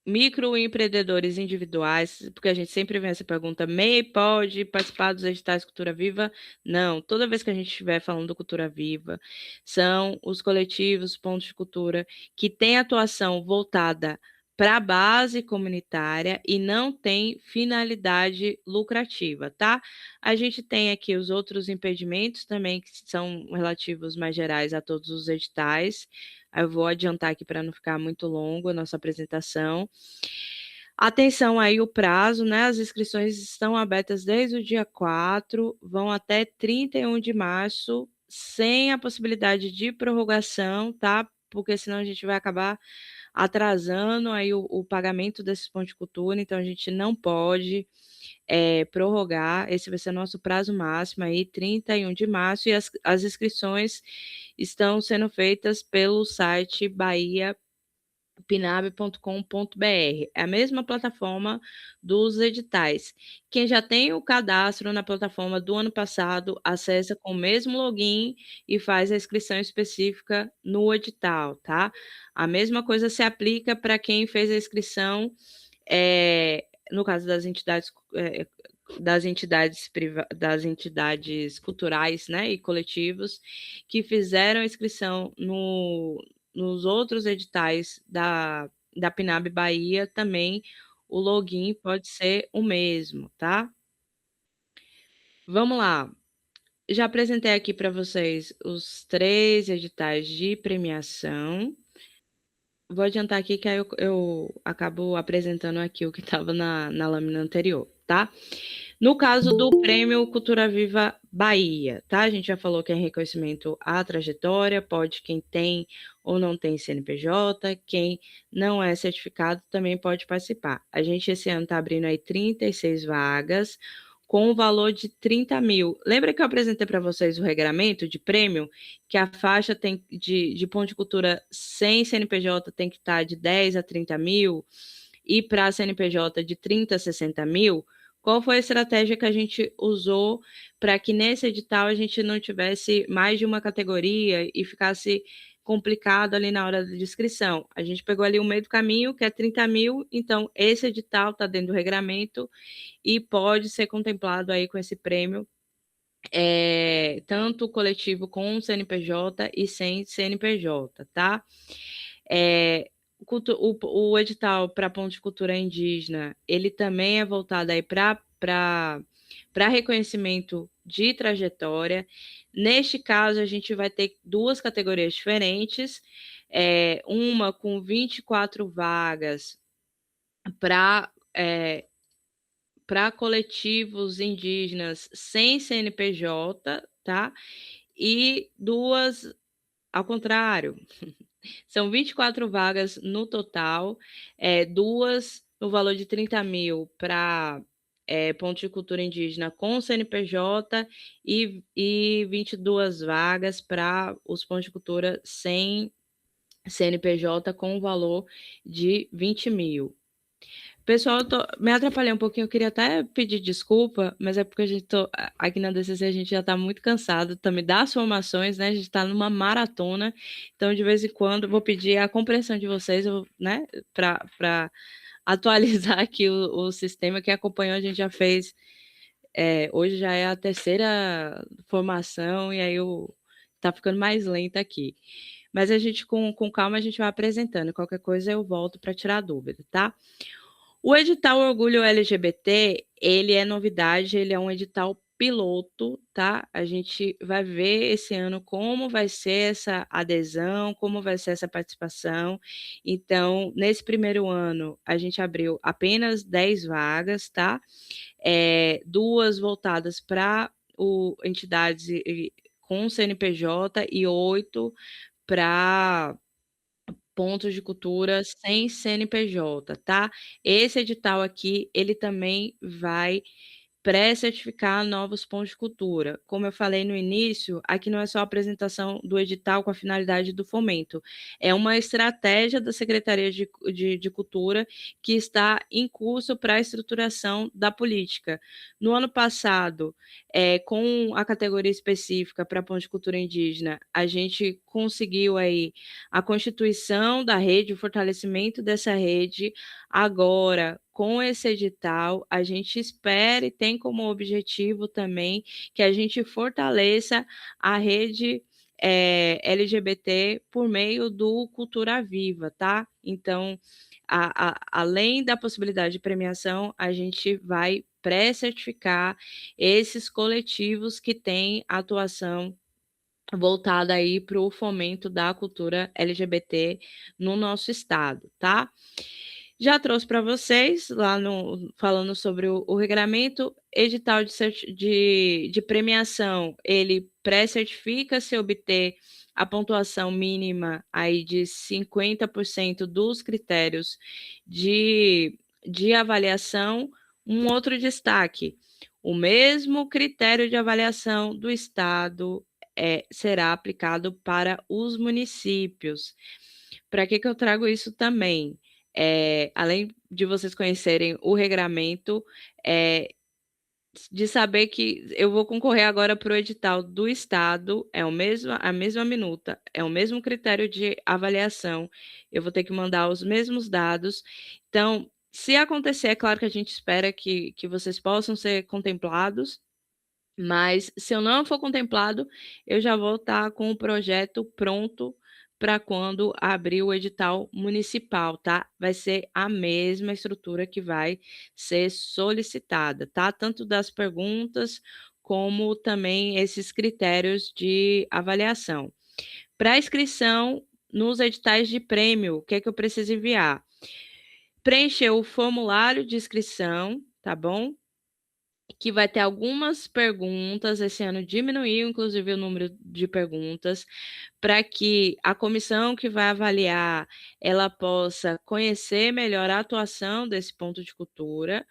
Microempreendedores individuais, porque a gente sempre vê essa pergunta: MEI pode participar dos editais Cultura Viva? Não, toda vez que a gente estiver falando do Cultura Viva, são os coletivos, pontos de cultura, que têm atuação voltada para a base comunitária e não tem finalidade lucrativa, tá? A gente tem aqui os outros impedimentos também, que são relativos mais gerais a todos os editais. Eu vou adiantar aqui para não ficar muito longo a nossa apresentação. Atenção aí o prazo, né? As inscrições estão abertas desde o dia 4, vão até 31 de março, sem a possibilidade de prorrogação, tá? Porque senão a gente vai acabar atrasando aí o pagamento desses pontos de cultura, então a gente não pode prorrogar, esse vai ser nosso prazo máximo aí, 31 de março, e as inscrições estão sendo feitas pelo site pinab.com.br. É a mesma plataforma dos editais. Quem já tem o cadastro na plataforma do ano passado, acessa com o mesmo login e faz a inscrição específica no edital, tá? A mesma coisa se aplica para quem fez a inscrição, no caso das entidades, das entidades culturais, né, e coletivos que fizeram a inscrição nos outros editais da Pinab Bahia, também o login pode ser o mesmo, tá? Vamos lá. Já apresentei aqui para vocês os 3 editais de premiação. Vou adiantar aqui que aí eu acabo apresentando aqui o que estava na lâmina anterior, tá? No caso do Prêmio Cultura Viva Bahia, tá? A gente já falou que é reconhecimento à trajetória, pode quem tem ou não tem CNPJ, quem não é certificado também pode participar. A gente esse ano está abrindo aí 36 vagas, com o valor de 30 mil. Lembra que eu apresentei para vocês o regramento de prêmio? Que a faixa tem de ponto de cultura sem CNPJ tem que estar de 10 a 30 mil, e para CNPJ de 30 a 60 mil. Qual foi a estratégia que a gente usou para que nesse edital a gente não tivesse mais de uma categoria e ficasse complicado ali na hora da inscrição? A gente pegou ali o meio do caminho, que é 30 mil, então esse edital está dentro do regramento e pode ser contemplado aí com esse prêmio, tanto coletivo com CNPJ e sem CNPJ, tá? O edital para ponto de cultura indígena, ele também é voltado aí para reconhecimento de trajetória. Neste caso, a gente vai ter 2 categorias diferentes, uma com 24 vagas para coletivos indígenas sem CNPJ, tá? E 2 ao contrário, são 24 vagas no total, 2 no valor de 30 mil para ponto de cultura indígena com CNPJ e 22 vagas para os pontos de cultura sem CNPJ com o valor de 20 mil. Pessoal, me atrapalhei um pouquinho, eu queria até pedir desculpa, mas é porque a gente aqui na DCC a gente já está muito cansado também das formações, né? A gente está numa maratona, então de vez em quando vou pedir a compreensão de vocês, né? Para atualizar aqui o sistema que acompanhou, a gente já fez, hoje já é a 3ª formação e aí tá ficando mais lenta aqui. Mas a gente com calma a gente vai apresentando, qualquer coisa eu volto para tirar dúvida, tá? O edital Orgulho LGBT, ele é novidade, ele é um edital piloto, tá? A gente vai ver esse ano como vai ser essa adesão, como vai ser essa participação. Então, nesse primeiro ano, a gente abriu apenas 10 vagas, tá? 2 voltadas para entidades com CNPJ e 8 para pontos de cultura sem CNPJ, tá? Esse edital aqui, ele também vai pré-certificar novos pontos de cultura. Como eu falei no início, aqui não é só a apresentação do edital com a finalidade do fomento, é uma estratégia da Secretaria de Cultura que está em curso para a estruturação da política. No ano passado, com a categoria específica para pontos de cultura indígena, a gente conseguiu aí a constituição da rede, o fortalecimento dessa rede. Agora, com esse edital, a gente espera e tem como objetivo também que a gente fortaleça a rede LGBT por meio do Cultura Viva, tá? Então, além da possibilidade de premiação, a gente vai pré-certificar esses coletivos que têm atuação voltada aí para o fomento da cultura LGBT no nosso estado, tá? Já trouxe para vocês, lá no falando sobre o regramento, edital de premiação, ele pré-certifica se obter a pontuação mínima aí de 50% dos critérios de avaliação. Um outro destaque, o mesmo critério de avaliação do Estado será aplicado para os municípios. Para que eu trago isso também? Além de vocês conhecerem o regramento, de saber que eu vou concorrer agora para o edital do Estado, é a mesma minuta, é o mesmo critério de avaliação, eu vou ter que mandar os mesmos dados. Então, se acontecer, é claro que a gente espera que vocês possam ser contemplados, mas se eu não for contemplado, eu já vou estar com o projeto pronto para quando abrir o edital municipal, tá? Vai ser a mesma estrutura que vai ser solicitada, tá? Tanto das perguntas como também esses critérios de avaliação. Para inscrição nos editais de prêmio, o que é que eu preciso enviar? Preencher o formulário de inscrição, tá bom? Que vai ter algumas perguntas, esse ano diminuiu inclusive o número de perguntas, para que a comissão que vai avaliar, ela possa conhecer melhor a atuação desse ponto de cultura,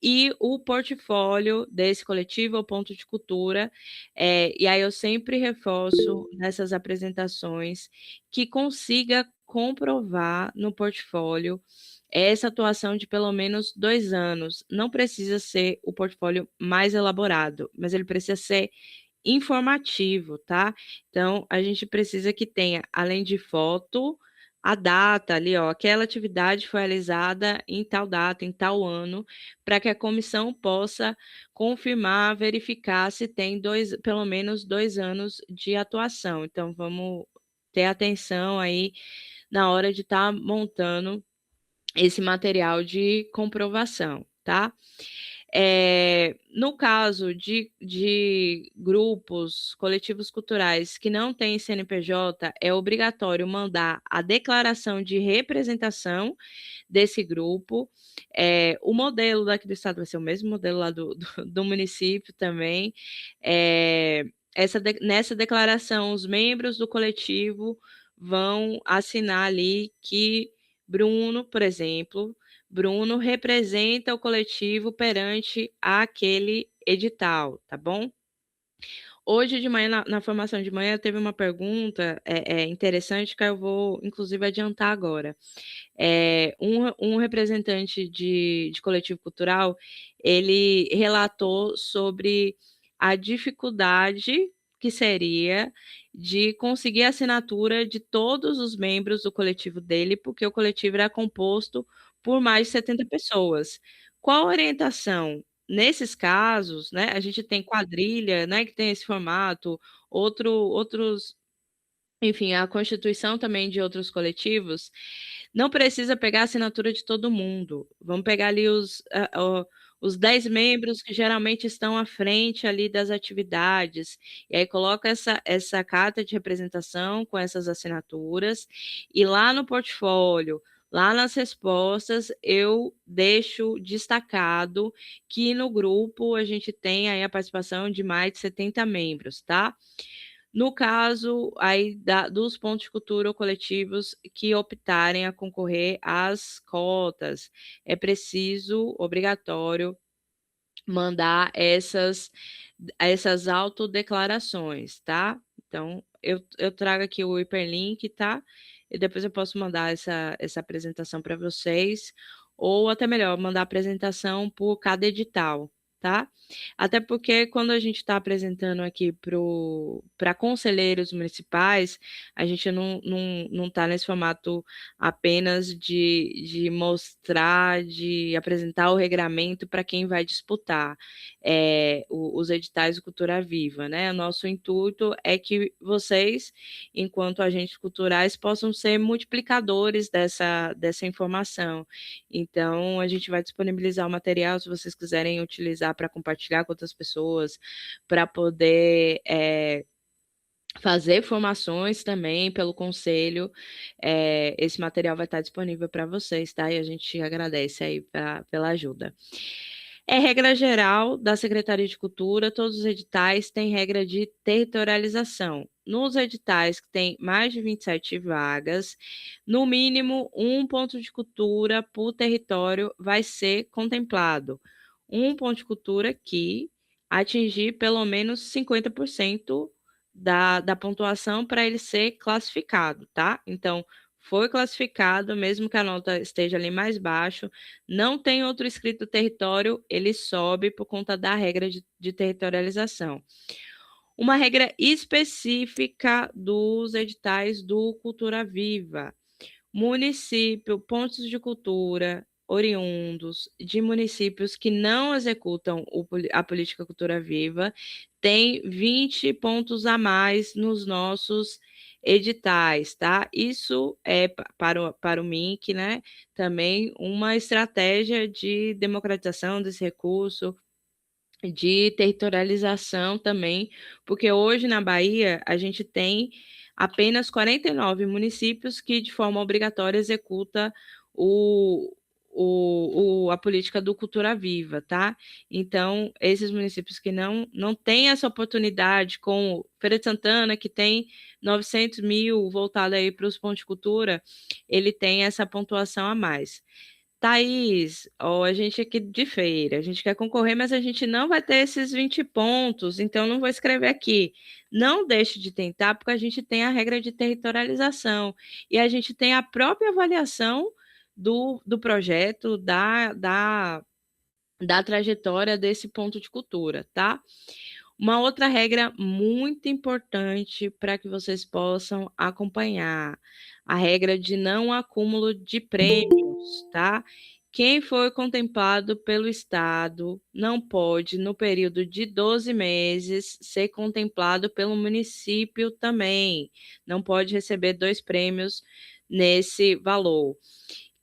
e o portfólio desse coletivo ou ponto de cultura, e aí eu sempre reforço nessas apresentações, que consiga comprovar no portfólio essa atuação de pelo menos 2 anos. Não precisa ser o portfólio mais elaborado, mas ele precisa ser informativo, tá? Então, a gente precisa que tenha, além de foto, a data ali, ó, aquela atividade foi realizada em tal data, em tal ano, para que a comissão possa confirmar, verificar se tem pelo menos 2 anos de atuação. Então, vamos ter atenção aí na hora de estar montando esse material de comprovação, tá? No caso de grupos, coletivos culturais que não têm CNPJ, é obrigatório mandar a declaração de representação desse grupo. O modelo daqui do estado vai ser o mesmo modelo lá do município também. Nessa declaração, os membros do coletivo vão assinar ali que Bruno, por exemplo, Bruno representa o coletivo perante aquele edital, tá bom? Hoje de manhã, na formação de manhã, teve uma pergunta interessante que eu vou, inclusive, adiantar agora. Um representante de coletivo cultural, ele relatou sobre a dificuldade que seria de conseguir a assinatura de todos os membros do coletivo dele, porque o coletivo era composto por mais de 70 pessoas. Qual a orientação? Nesses casos, né, a gente tem quadrilha, né, que tem esse formato, outros, enfim, a constituição também de outros coletivos, não precisa pegar a assinatura de todo mundo. Vamos pegar ali os 10 membros que geralmente estão à frente ali das atividades, e aí coloca essa carta de representação com essas assinaturas, e lá no portfólio, lá nas respostas, eu deixo destacado que no grupo a gente tem aí a participação de mais de 70 membros, tá? No caso aí dos pontos de cultura ou coletivos que optarem a concorrer às cotas, é preciso, obrigatório, mandar essas autodeclarações, tá? Então, eu trago aqui o hiperlink, tá? E depois eu posso mandar essa apresentação para vocês, ou até melhor, mandar a apresentação por cada edital, tá? Até porque quando a gente está apresentando aqui para conselheiros municipais, a gente não está nesse formato apenas de mostrar, de apresentar o regramento para quem vai disputar os editais do Cultura Viva, né? O nosso intuito é que vocês, enquanto agentes culturais, possam ser multiplicadores dessa informação. Então, a gente vai disponibilizar o material, se vocês quiserem utilizar para compartilhar com outras pessoas, para poder fazer formações também pelo conselho. Esse material vai estar disponível para vocês, tá? E a gente agradece aí pela ajuda. É regra geral da Secretaria de Cultura, todos os editais têm regra de territorialização. Nos editais que têm mais de 27 vagas, no mínimo um ponto de cultura por território vai ser contemplado. Um ponto de cultura que atingir pelo menos 50% da pontuação para ele ser classificado, tá? Então, foi classificado, mesmo que a nota esteja ali mais baixo, não tem outro escrito território, ele sobe por conta da regra de territorialização. Uma regra específica dos editais do Cultura Viva. Município, pontos de cultura oriundos de municípios que não executam a política Cultura Viva tem 20 pontos a mais nos nossos editais, tá? Isso é para o MINC, né? Também uma estratégia de democratização desse recurso, de territorialização também, porque hoje na Bahia a gente tem apenas 49 municípios que de forma obrigatória executa a política do Cultura Viva, tá? Então, esses municípios que não têm essa oportunidade, com Feira de Santana, que tem 900 mil voltado aí para os pontos de cultura, ele tem essa pontuação a mais. Thaís, ó, a gente aqui de feira, a gente quer concorrer, mas a gente não vai ter esses 20 pontos, então não vou escrever aqui. Não deixe de tentar, porque a gente tem a regra de territorialização e a gente tem a própria avaliação do projeto, da trajetória desse ponto de cultura, tá? Uma outra regra muito importante para que vocês possam acompanhar, a regra de não acúmulo de prêmios, tá? Quem foi contemplado pelo Estado não pode, no período de 12 meses, ser contemplado pelo município também. Não pode receber 2 prêmios nesse valor.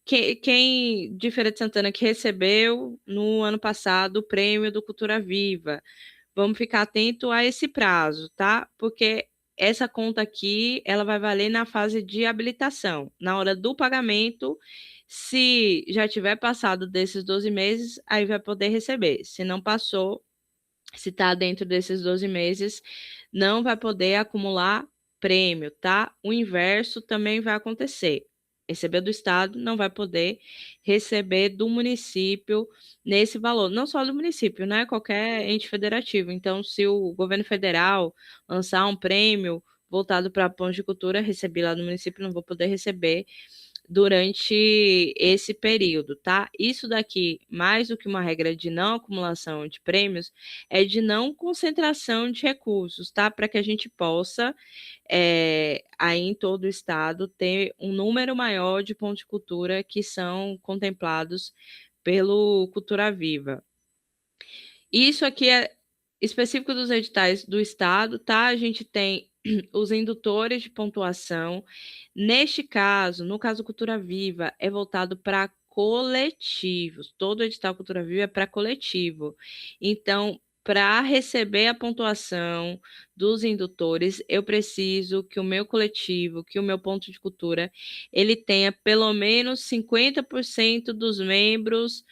Quem de Feira de Santana que recebeu no ano passado o prêmio do Cultura Viva, vamos ficar atento a esse prazo, tá? Porque essa conta aqui, ela vai valer na fase de habilitação. Na hora do pagamento, se já tiver passado desses 12 meses, aí vai poder receber. Se não passou, se está dentro desses 12 meses, não vai poder acumular prêmio, tá? O inverso também vai acontecer. Receber do Estado, não vai poder receber do município nesse valor. Não só do município, né? Qualquer ente federativo. Então, se o governo federal lançar um prêmio voltado para pontos de cultura, recebi lá no município, não vou poder receber durante esse período, tá? Isso daqui, mais do que uma regra de não acumulação de prêmios, é de não concentração de recursos, tá? Para que a gente possa, aí em todo o estado, ter um número maior de pontos de cultura que são contemplados pelo Cultura Viva. Isso aqui é específico dos editais do estado, tá? A gente tem os indutores de pontuação. Neste caso, no caso Cultura Viva, é voltado para coletivos. Todo edital Cultura Viva é para coletivo. Então, para receber a pontuação dos indutores, eu preciso que o meu coletivo, que o meu ponto de cultura, ele tenha pelo menos 50% dos membros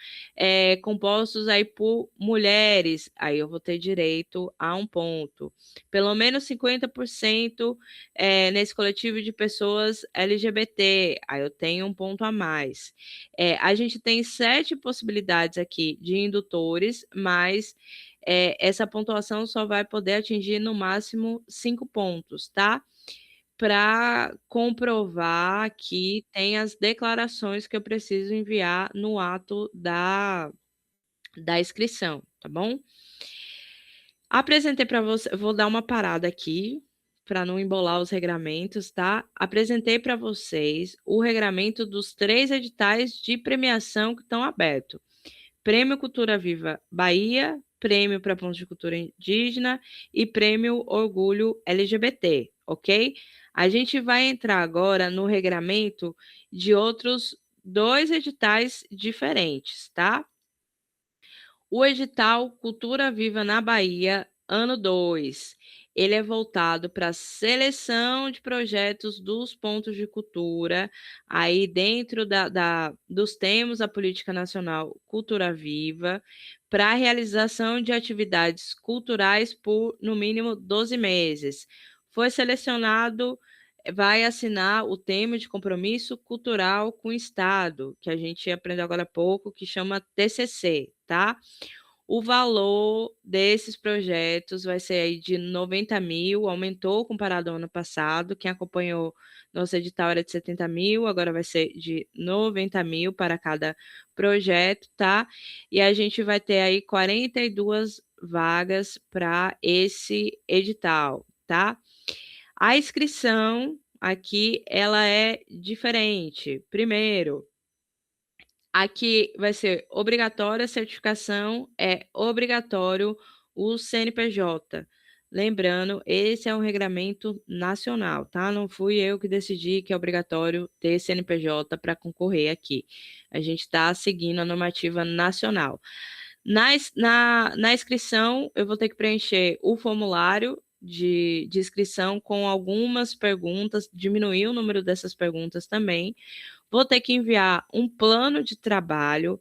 compostos aí por mulheres. Aí eu vou ter direito a um ponto. Pelo menos 50% nesse coletivo de pessoas LGBT. Aí eu tenho um ponto a mais. A gente tem 7 possibilidades aqui de indutores, mas essa pontuação só vai poder atingir no máximo 5 pontos, tá? Para comprovar que tem as declarações que eu preciso enviar no ato da inscrição, tá bom? Apresentei para você, vou dar uma parada aqui para não embolar os regramentos, tá? Apresentei para vocês o regramento dos 3 editais de premiação que estão abertos. Prêmio Cultura Viva Bahia, Prêmio para Pontos de Cultura Indígena e Prêmio Orgulho LGBT, ok? A gente vai entrar agora no regramento de outros 2 editais diferentes, tá? O edital Cultura Viva na Bahia, ano 2. ele é voltado para a seleção de projetos dos pontos de cultura, aí dentro dos temas da Política Nacional Cultura Viva, para a realização de atividades culturais por, no mínimo, 12 meses. Foi selecionado, vai assinar o termo de compromisso cultural com o Estado, que a gente aprendeu agora há pouco, que chama TCC, tá? O valor desses projetos vai ser aí de 90 mil, aumentou comparado ao ano passado. Quem acompanhou nosso edital era de 70 mil, agora vai ser de 90 mil para cada projeto, tá? E a gente vai ter aí 42 vagas para esse edital, tá? A inscrição aqui, ela é diferente. Primeiro, aqui vai ser obrigatória a certificação, é obrigatório o CNPJ. Lembrando, esse é um regramento nacional, tá? Não fui eu que decidi que é obrigatório ter CNPJ para concorrer aqui. A gente está seguindo a normativa nacional. Na inscrição, eu vou ter que preencher o formulário de inscrição com algumas perguntas, diminuir o número dessas perguntas também. Vou ter que enviar um plano de trabalho.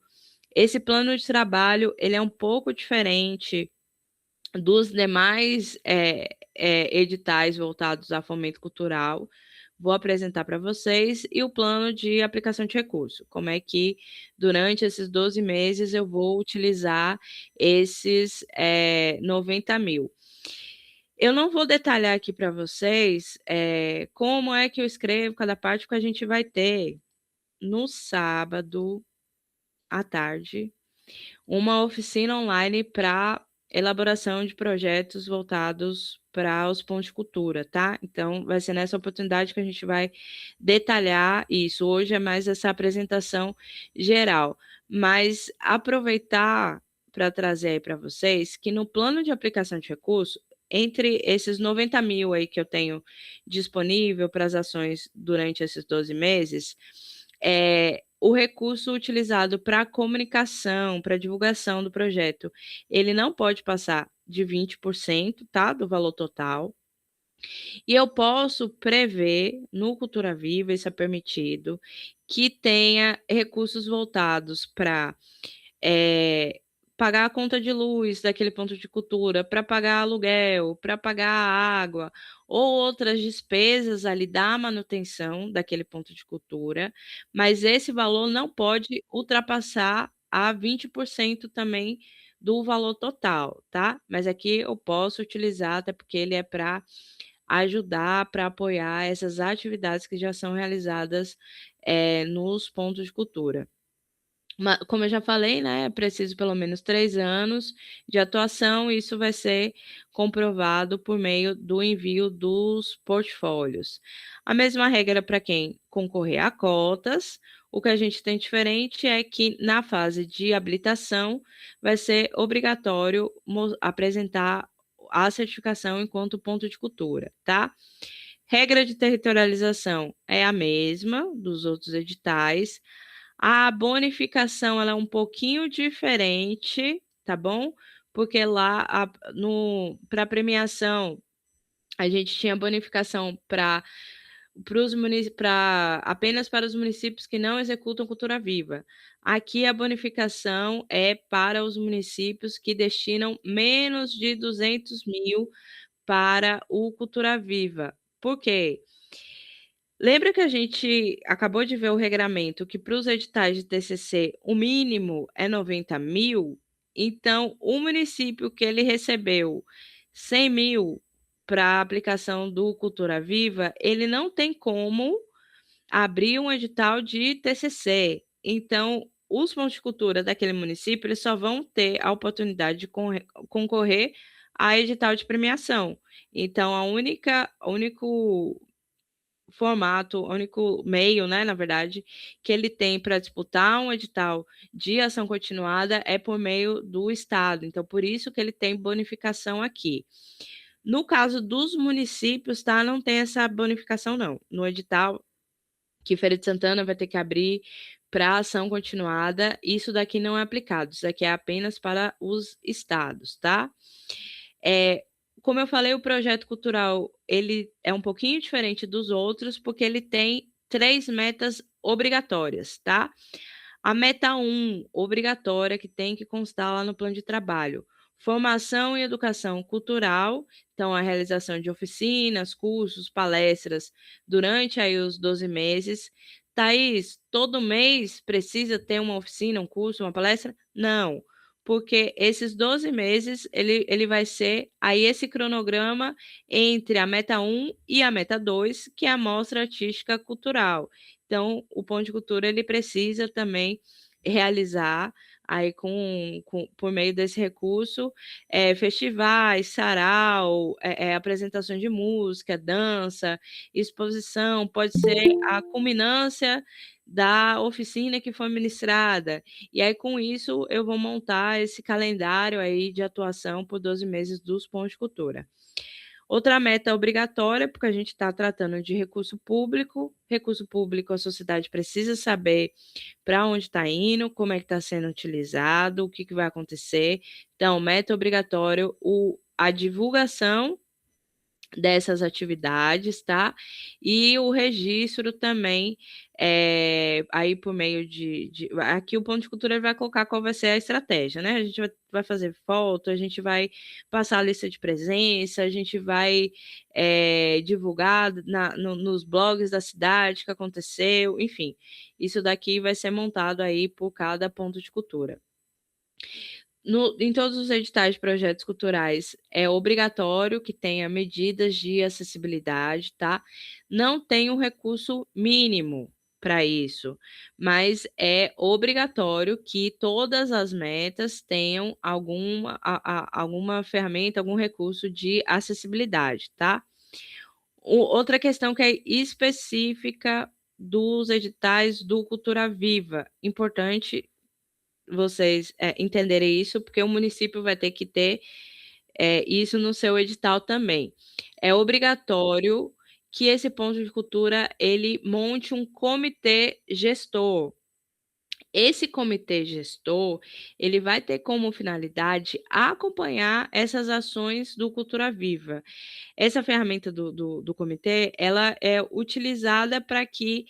Esse plano de trabalho, ele é um pouco diferente dos demais editais voltados a fomento cultural. Vou apresentar para vocês e o plano de aplicação de recurso. Como é que, durante esses 12 meses, eu vou utilizar esses 90 mil. Eu não vou detalhar aqui para vocês como é que eu escrevo cada parte, porque a gente vai ter no sábado à tarde uma oficina online para elaboração de projetos voltados para os pontos de cultura, tá? Então, vai ser nessa oportunidade que a gente vai detalhar isso. Hoje é mais essa apresentação geral, mas aproveitar para trazer aí para vocês que no plano de aplicação de recurso, entre esses 90 mil aí que eu tenho disponível para as ações durante esses 12 meses, o recurso utilizado para comunicação, para divulgação do projeto, ele não pode passar de 20%, tá, do valor total. E eu posso prever no Cultura Viva, isso é permitido, que tenha recursos voltados para pagar a conta de luz daquele ponto de cultura, para pagar aluguel, para pagar a água, ou outras despesas ali da manutenção daquele ponto de cultura, mas esse valor não pode ultrapassar a 20% também do valor total, tá? Mas aqui eu posso utilizar, até porque ele é para ajudar, para apoiar essas atividades que já são realizadas nos pontos de cultura. Como eu já falei, né, é preciso pelo menos 3 anos de atuação, e isso vai ser comprovado por meio do envio dos portfólios. A mesma regra para quem concorrer a cotas. O que a gente tem diferente é que na fase de habilitação vai ser obrigatório apresentar a certificação enquanto ponto de cultura, tá? Regra de territorialização é a mesma dos outros editais. A bonificação ela é um pouquinho diferente, tá bom? Porque lá para premiação a gente tinha bonificação apenas para os municípios que não executam cultura viva. Aqui a bonificação é para os municípios que destinam menos de 200 mil para o Cultura Viva. Por quê? Lembra que a gente acabou de ver o regramento que para os editais de TCC o mínimo é 90 mil? Então, o município que ele recebeu 100 mil para a aplicação do Cultura Viva, ele não tem como abrir um edital de TCC. Então, os pontos de cultura daquele município, eles só vão ter a oportunidade de concorrer a edital de premiação. Então, o único formato, o único meio, né, na verdade, que ele tem para disputar um edital de ação continuada é por meio do Estado. Então, por isso que ele tem bonificação aqui. No caso dos municípios, tá, não tem essa bonificação, não. No edital que Feira de Santana vai ter que abrir para ação continuada, isso daqui não é aplicado, isso daqui é apenas para os estados, tá? como eu falei, o projeto cultural, ele é um pouquinho diferente dos outros, porque ele tem 3 metas obrigatórias, tá? A meta 1, obrigatória, que tem que constar lá no plano de trabalho. Formação e educação cultural, então a realização de oficinas, cursos, palestras durante aí os 12 meses. Thaís, todo mês precisa ter uma oficina, um curso, uma palestra? Não, porque esses 12 meses ele vai ser aí esse cronograma entre a meta 1 e a meta 2, que é a mostra artística cultural. Então, o Ponto de Cultura ele precisa também realizar aí por meio desse recurso festivais, sarau, apresentações de música, dança, exposição, pode ser a culminância da oficina que foi ministrada. E aí, com isso, eu vou montar esse calendário aí de atuação por 12 meses dos Pontos de Cultura. Outra meta obrigatória, porque a gente está tratando de recurso público a sociedade precisa saber para onde está indo, como é que está sendo utilizado, o que, que vai acontecer. Então, meta obrigatória, a divulgação dessas atividades, tá? E o registro também, aí por meio aqui o Ponto de Cultura vai colocar qual vai ser a estratégia, né? A gente vai fazer foto, a gente vai passar a lista de presença, a gente vai divulgar nos blogs da cidade que aconteceu, enfim, isso daqui vai ser montado aí por cada ponto de cultura. Em todos os editais de projetos culturais, é obrigatório que tenha medidas de acessibilidade, tá? Não tem um recurso mínimo para isso, mas é obrigatório que todas as metas tenham alguma ferramenta, algum recurso de acessibilidade, tá? Outra questão que é específica dos editais do Cultura Viva, importante vocês entenderem isso, porque o município vai ter que ter isso no seu edital também. É obrigatório que esse ponto de cultura ele monte um comitê gestor. Esse comitê gestor, ele vai ter como finalidade acompanhar essas ações do Cultura Viva. Essa ferramenta do comitê, ela é utilizada para que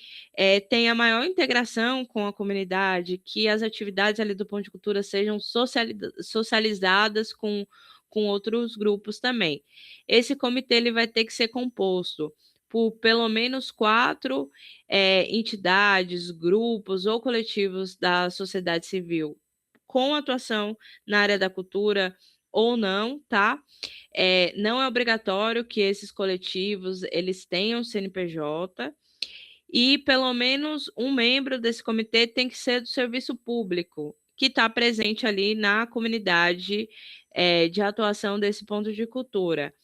tenha maior integração com a comunidade, que as atividades ali do Ponto de Cultura sejam socializadas com outros grupos também. Esse comitê ele vai ter que ser composto por pelo menos 4 entidades, grupos ou coletivos da sociedade civil com atuação na área da cultura ou não, tá? Não é obrigatório que esses coletivos eles tenham CNPJ e pelo menos um membro desse comitê tem que ser do serviço público, que está presente ali na comunidade de atuação desse ponto de cultura.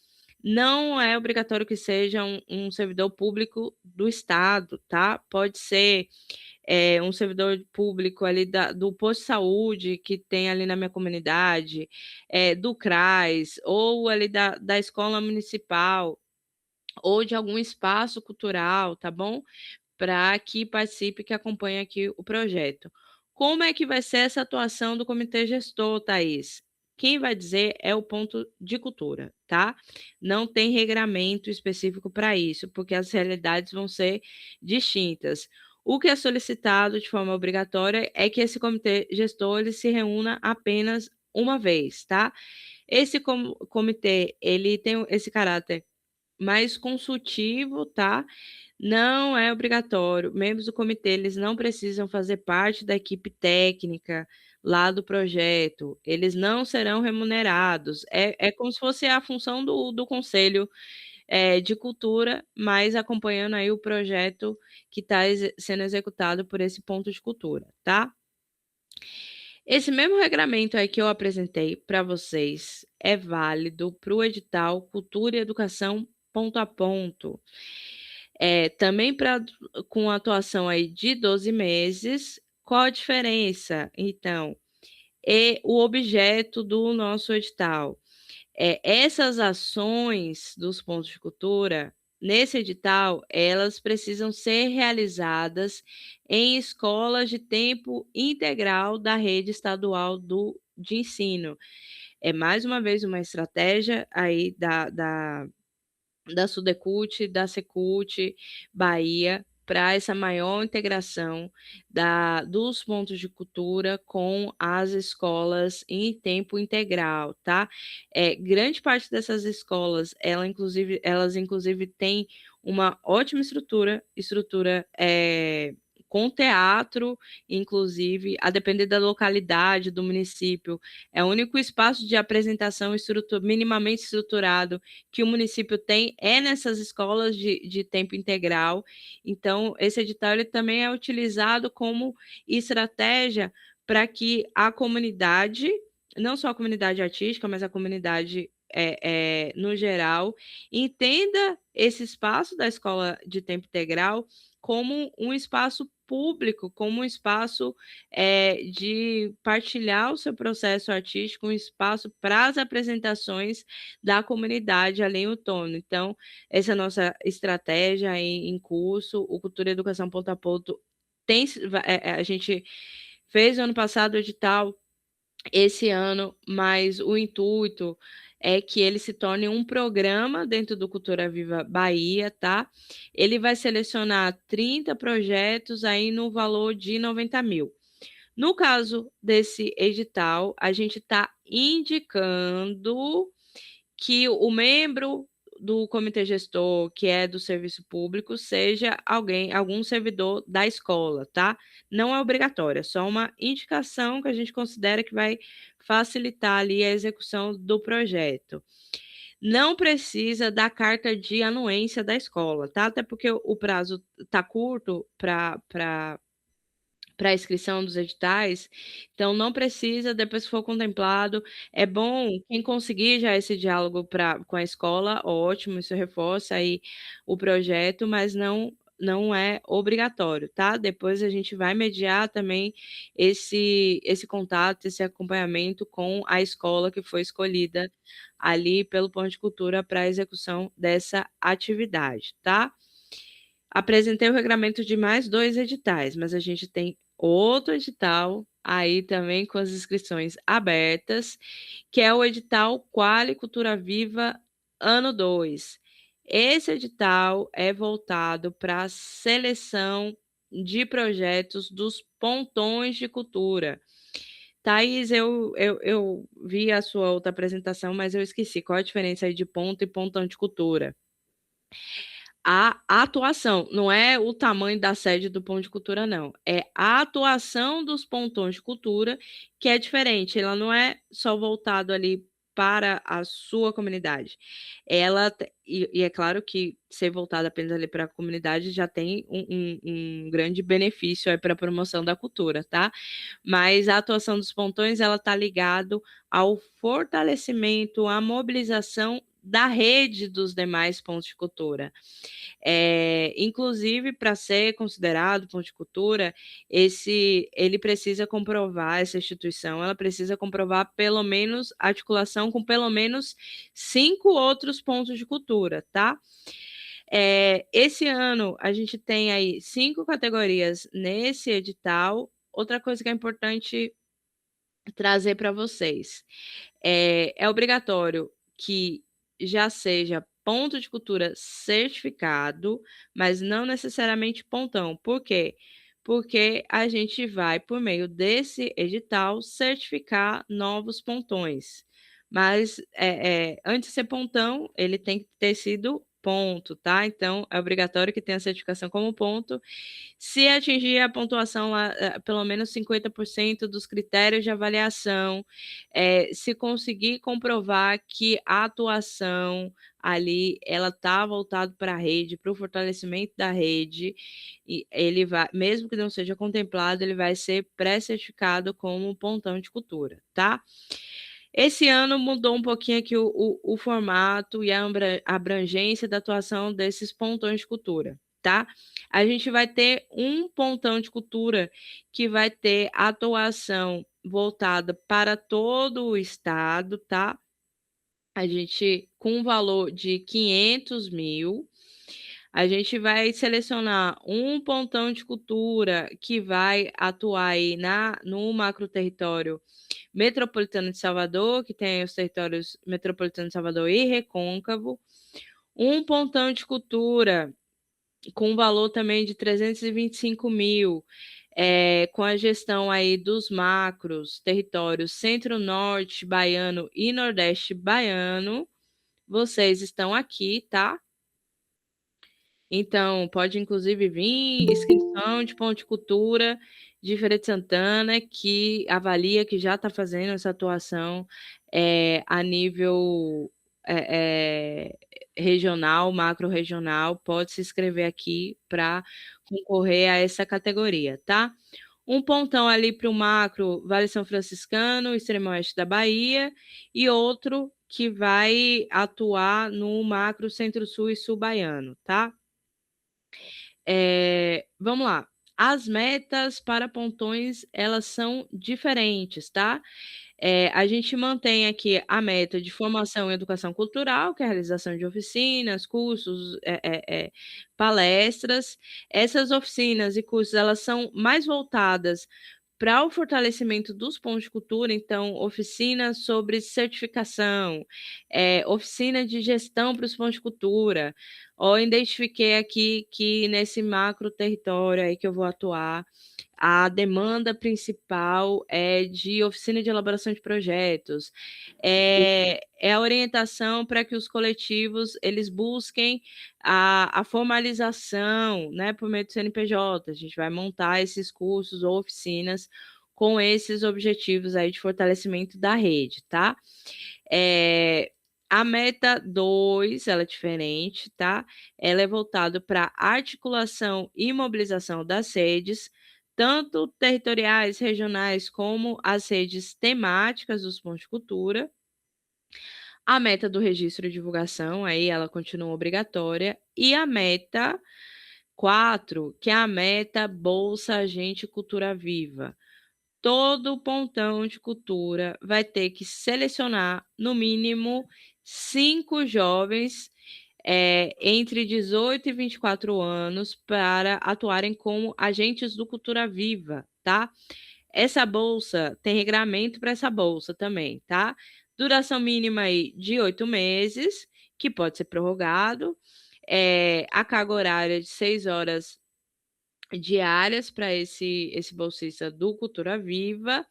Não é obrigatório que seja um servidor público do Estado, tá? Pode ser um servidor público ali do posto de saúde que tem ali na minha comunidade, do CRAS, ou ali da escola municipal, ou de algum espaço cultural, tá bom? Para que participe, que acompanhe aqui o projeto. Como é que vai ser essa atuação do comitê gestor, Thaís? Quem vai dizer é o ponto de cultura, tá? Não tem regramento específico para isso, porque as realidades vão ser distintas. O que é solicitado de forma obrigatória é que esse comitê gestor ele se reúna apenas uma vez, tá? Esse comitê, ele tem esse caráter mais consultivo, tá? Não é obrigatório. Membros do comitê, eles não precisam fazer parte da equipe técnica lá do projeto. Eles não serão remunerados. É como se fosse a função do Conselho de Cultura, mas acompanhando aí o projeto que está sendo executado por esse ponto de cultura, tá? Esse mesmo regramento aí que eu apresentei para vocês é válido para o edital Cultura e Educação ponto a ponto. Também com atuação aí de 12 meses, qual a diferença? Então, o objeto do nosso edital. Essas ações dos pontos de cultura, nesse edital, elas precisam ser realizadas em escolas de tempo integral da rede estadual de ensino. É mais uma vez uma estratégia aí da Sudecult, da Secult Bahia, para essa maior integração dos pontos de cultura com as escolas em tempo integral, tá? Grande parte dessas escolas, elas inclusive têm uma ótima estrutura com teatro, inclusive, a depender da localidade, do município, é o único espaço de apresentação minimamente estruturado que o município tem nessas escolas de tempo integral. Então, esse edital ele também é utilizado como estratégia para que a comunidade, não só a comunidade artística, mas a comunidade no geral, entenda esse espaço da escola de tempo integral como um espaço público, como um espaço de partilhar o seu processo artístico, um espaço para as apresentações da comunidade ali em outono. Então, essa é a nossa estratégia em curso, o Cultura e Educação Ponto a Ponto a gente fez ano passado o edital, esse ano, mas o intuito é que ele se torne um programa dentro do Cultura Viva Bahia, tá? Ele vai selecionar 30 projetos aí no valor de 90 mil. No caso desse edital, a gente está indicando que o membro do comitê gestor, que é do serviço público, seja algum servidor da escola, tá? Não é obrigatório, é só uma indicação que a gente considera que vai facilitar ali a execução do projeto. Não precisa da carta de anuência da escola, tá? Até porque o prazo está curto para a inscrição dos editais, então não precisa, depois que for contemplado, é bom quem conseguir já esse diálogo com a escola, ótimo, isso reforça aí o projeto, mas não é obrigatório, tá? Depois a gente vai mediar também esse contato, esse acompanhamento com a escola que foi escolhida ali pelo Ponto de Cultura para a execução dessa atividade, tá? Apresentei o regramento de mais 2 editais, mas a gente tem outro edital aí também com as inscrições abertas, que é o edital Quali Cultura Viva ano 2. Esse edital é voltado para a seleção de projetos dos pontões de cultura. Thaís, eu vi a sua outra apresentação, mas eu esqueci. Qual a diferença aí de ponto e pontão de cultura? A atuação, não é o tamanho da sede do ponto de cultura, não. É a atuação dos pontões de cultura que é diferente. Ela não é só voltado ali para a sua comunidade. E é claro que ser voltada apenas ali para a comunidade já tem um grande benefício para a promoção da cultura, tá? Mas a atuação dos pontões, ela está ligado ao fortalecimento, à mobilização da rede dos demais pontos de cultura. Inclusive, para ser considerado ponto de cultura, ele precisa comprovar, essa instituição, ela precisa comprovar pelo menos articulação com pelo menos 5 outros pontos de cultura, tá? Esse ano, a gente tem aí 5 categorias nesse edital. Outra coisa que é importante trazer para vocês, é obrigatório que já seja ponto de cultura certificado, mas não necessariamente pontão. Por quê? Porque a gente vai, por meio desse edital, certificar novos pontões. Mas antes de ser pontão, ele tem que ter sido ponto, tá? Então, é obrigatório que tenha certificação como ponto. Se atingir a pontuação lá, pelo menos 50% dos critérios de avaliação, se conseguir comprovar que a atuação ali ela está voltada para a rede, para o fortalecimento da rede, e ele vai, mesmo que não seja contemplado, ele vai ser pré-certificado como pontão de cultura, tá? Esse ano mudou um pouquinho aqui o formato e a abrangência da atuação desses pontões de cultura, tá? A gente vai ter um pontão de cultura que vai ter atuação voltada para todo o estado, tá? A gente, com um valor de 500 mil, A gente vai selecionar um pontão de cultura que vai atuar aí no macroterritório metropolitano de Salvador, que tem os territórios metropolitano de Salvador e Recôncavo, um pontão de cultura com um valor também de 325 mil, com a gestão aí dos macros, territórios Centro-Norte baiano e Nordeste baiano. Vocês estão aqui, tá? Então, pode inclusive vir inscrição de ponto de cultura de Feira de Santana, que avalia que já está fazendo essa atuação a nível regional, macro-regional, pode se inscrever aqui para concorrer a essa categoria, tá? Um pontão ali para o macro Vale São Franciscano, extremo oeste da Bahia, e outro que vai atuar no macro Centro-Sul e Sul baiano, tá? Vamos lá. As metas para pontões, elas são diferentes, tá? A gente mantém aqui a meta de formação e educação cultural, que é a realização de oficinas, cursos, palestras. Essas oficinas e cursos, elas são mais voltadas para o fortalecimento dos pontos de cultura, então, oficinas sobre certificação, oficina de gestão para os pontos de cultura. Eu identifiquei aqui que nesse macro território aí que eu vou atuar, a demanda principal é de oficina de elaboração de projetos, é a orientação para que os coletivos eles busquem a formalização, né, por meio do CNPJ. A gente vai montar esses cursos ou oficinas com esses objetivos aí de fortalecimento da rede, tá? A meta 2, ela é diferente, tá? Ela é voltada para articulação e mobilização das redes, tanto territoriais, regionais, como as redes temáticas dos pontos de cultura. A meta do registro e divulgação, aí ela continua obrigatória. E a meta 4, que é a meta Bolsa Agente Cultura Viva. Todo pontão de cultura vai ter que selecionar, no mínimo, 5 jovens entre 18 e 24 anos para atuarem como agentes do Cultura Viva, tá? Essa bolsa, tem regramento para essa bolsa também, tá? Duração mínima aí de 8 meses, que pode ser prorrogado. A carga horária de 6 horas diárias para esse bolsista do Cultura Viva.